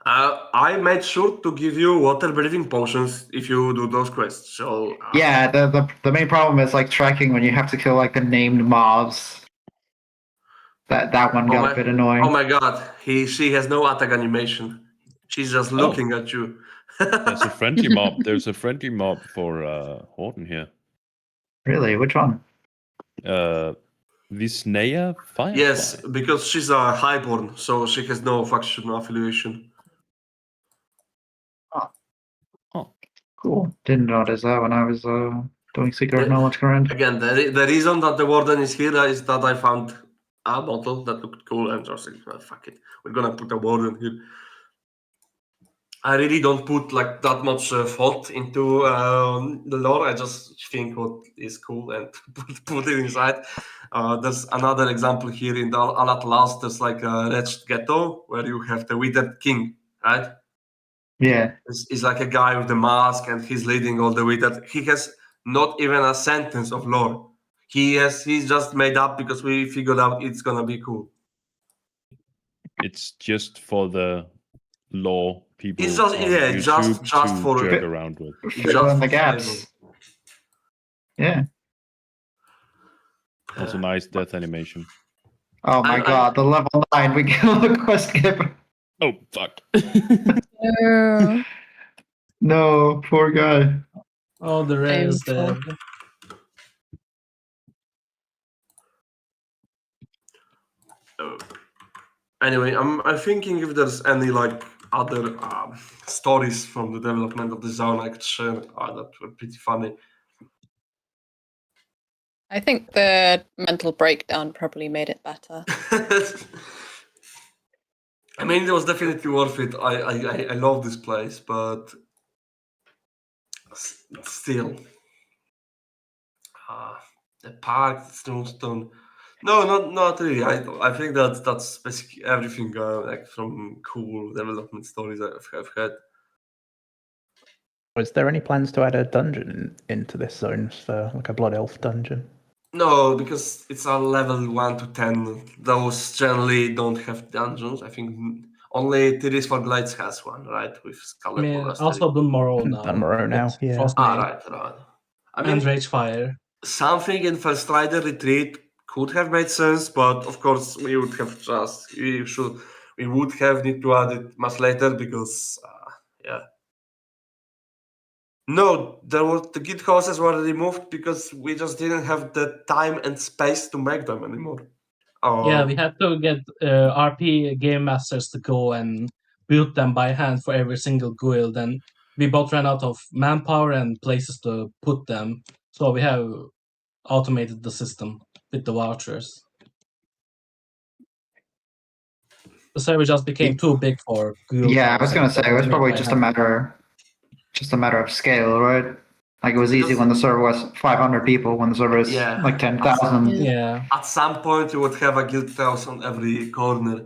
I made sure to give you water breathing potions if you do those quests. So Yeah, the main problem is like tracking when you have to kill like the named mobs. That one got a bit annoying. Oh my god, she has no attack animation. She's just looking at you. There's a friendly mob. There's a friendly mob for Horton here. Really? Which one? Visnea Firefly. Yes, because she's a highborn, so she has no faction affiliation. Cool. Didn't notice that when I was doing Secret Knowledge Grind. Again, the reason that the warden is here is that I found a bottle that looked cool and just like, well, fuck it, we're gonna put a warden here. I really don't put like that much thought into the lore. I just think what is cool and put it inside. There's another example here in the Al-Atlas. There's like a wretched ghetto where you have the withered king, right? Yeah. He's like a guy with the mask and he's leading all the withered. He has not even a sentence of lore. He's just made up because we figured out it's gonna be cool. It's just for the lore people. It's just on just YouTube for to joke around with. Fill in the gaps. Yeah. That's a nice death animation. Oh my god, the level 9 we kill the quest giver. Oh fuck. No, poor guy. Oh, the red is dead. Anyway, I'm thinking if there's any like other stories from the development of the zone I could share that were pretty funny. I think the mental breakdown probably made it better. I mean, it was definitely worth it. I love this place, but still, the park, Stone. No, not really. I think that's basically everything like from cool development stories I've had. Was there any plans to add a dungeon into this zone, so like a Blood Elf dungeon? No, because it's a level 1 to 10. Those generally don't have dungeons. I think only Tiris for Glides has one, right? With Scarlet Monastery. Also Dunmorrow now. Dunmorrow now, It's yeah. Frostmane. Right. I mean, And Ragefire. Something in First Rider Retreat could have made sense, but of course we would have need to add it much later because No, the guild houses were removed because we just didn't have the time and space to make them anymore. Yeah, we had to get RP game masters to go and build them by hand for every single guild, and we both ran out of manpower and places to put them. So we have automated the system with the vouchers. the server just became too big for Google. Yeah, I was gonna say it was probably Like just a matter of scale, right? Like it was easy when the server was 500 people. When the server is Yeah. like 10,000. Yeah. At some point, you would have a guild house on every corner.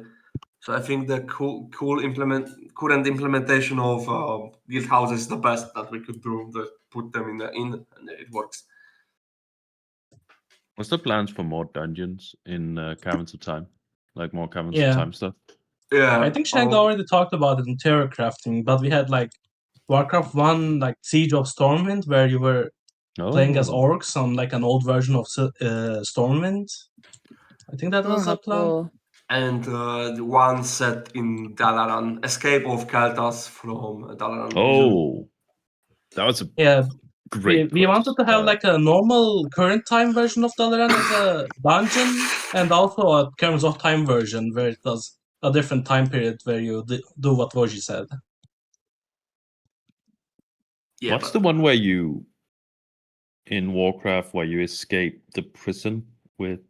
So I think the current implementation of guild houses is the best that we could do. Just put them in the inn, and it works. What's the plans for more dungeons in Caverns of Time? Like more Caverns Yeah. of Time stuff? Yeah. I think Shank already talked about it in Terror Crafting, but we had like Warcraft 1, like Siege of Stormwind, where you were playing as orcs on like an old version of Stormwind. I think that was a plan. And the one set in Dalaran, Escape of Keltas from Dalaran. Oh, that was a great. We wanted to have like a normal current time version of Dalaran as a dungeon, and also a Caverns of Time version where it does a different time period where you do what Voji said. Yeah, What's the one where you in Warcraft where you escape the prison with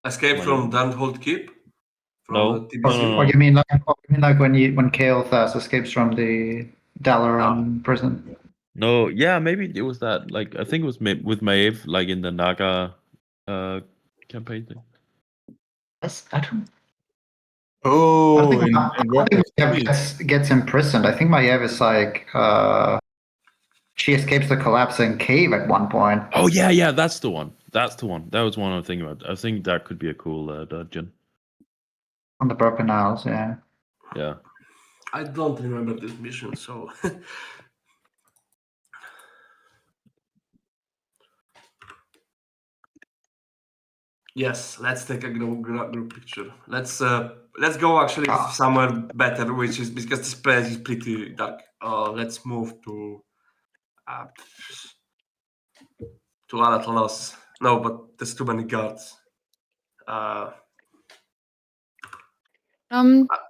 Escape from Dunhold Keep? No. Or you mean like when Kael'thas escapes from the Dalaran prison? No, yeah, maybe it was that. Like, I think it was with Maeve, like in the Naga campaign thing. I don't. Oh, I don't think Maiev gets imprisoned. I think Maiev is like she escapes the collapsing cave at one point. Oh yeah, that's the one. That's the one. That was one I'm thinking about. I think that could be a cool dungeon. On the Broken Isles, yeah. Yeah. I don't remember this mission, so. Yes, let's take a group picture. Let's go actually somewhere better, which is because this place is pretty dark. Let's move to Alatolas. No, but there's too many guards.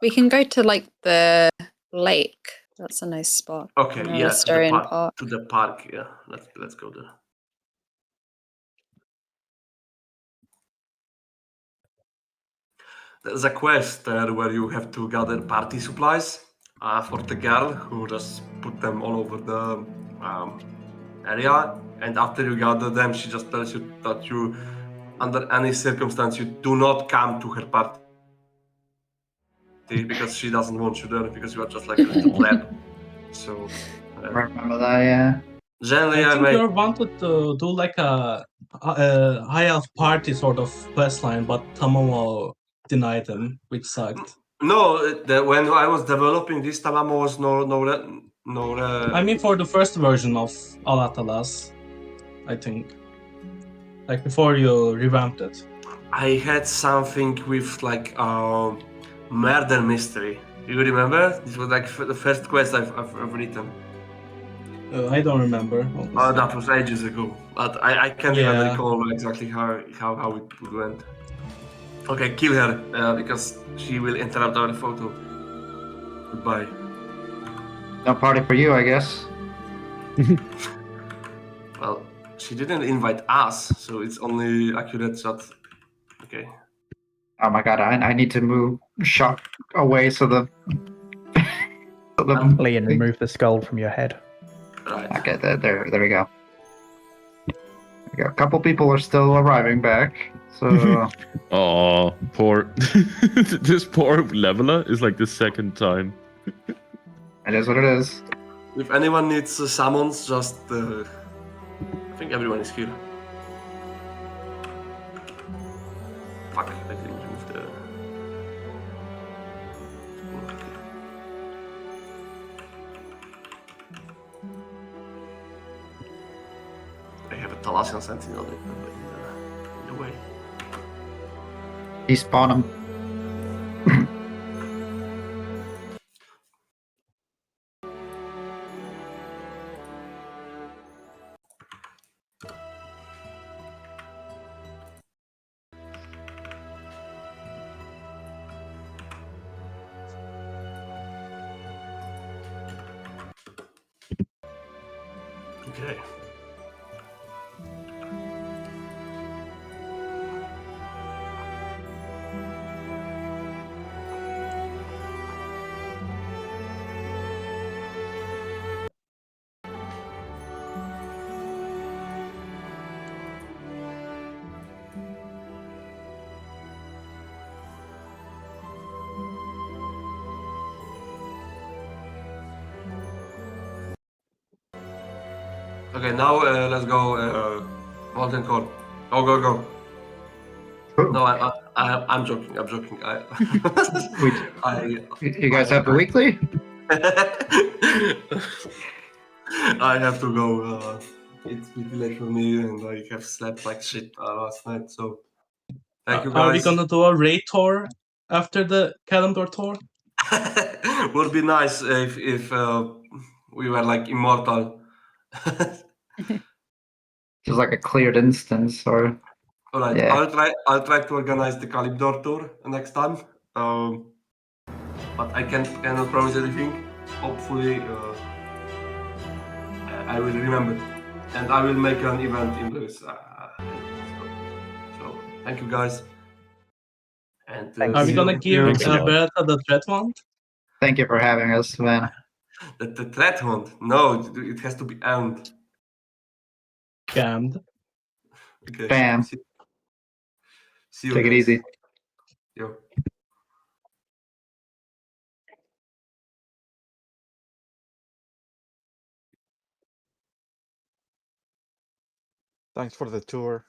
We can go to like the lake. That's a nice spot. Okay, near yeah, Astarian Park. to the park. Yeah, let's go there. There's a quest there where you have to gather party supplies for the girl who just put them all over the area. And after you gather them, she just tells you that you, under any circumstance, you do not come to her party because she doesn't want you there because you are just like a little pleb. So I remember that, yeah. Generally, I think you wanted to do like a high elf party sort of quest line, but Tamamo denied him, which sucked. No, when I was developing this, Tamamo was no. I mean, for the first version of Alatalas, I think, like before you revamped it. I had something with like murder mystery. Do you remember? This was like the first quest I've written. I don't remember. That was ages ago, but I can't even recall exactly how it went. Okay, kill her because she will interrupt our photo. Goodbye. No party for you, I guess. Well, she didn't invite us, so it's only accurate that. Okay. Oh my god, I need to move Shock away so the. Liam, remove the skull from your head. Right. Okay, there we go. A couple people are still arriving back, so. Oh, poor. This poor leveler is like the second time. It is what it is. If anyone needs summons, just. I think everyone is here. Fuck, I didn't move the. I have a Thalassian Sentinel in the way. Despawn him. Okay. Okay, now let's go. Molten Core. Go. No, I'm joking. I'm joking. You guys have the weekly? I have to go. It's pretty late for me, and I have slept like shit last night. So, thank you guys. Are we gonna do a raid tour after the Kalimdor tour? Would be nice if we were like immortal. Just like a cleared instance, or. All right, Yeah. I'll try to organize the Kalimdor tour next time. But I cannot promise anything. Hopefully, I will remember, and I will make an event in this. So thank you guys. And Are we gonna give Bertha the threat wand? Thank you for having us, man. The threat hunt? No, it has to be earned. Scammed. Okay. Bam. See you Take it guys. easy. Yo. Thanks for the tour.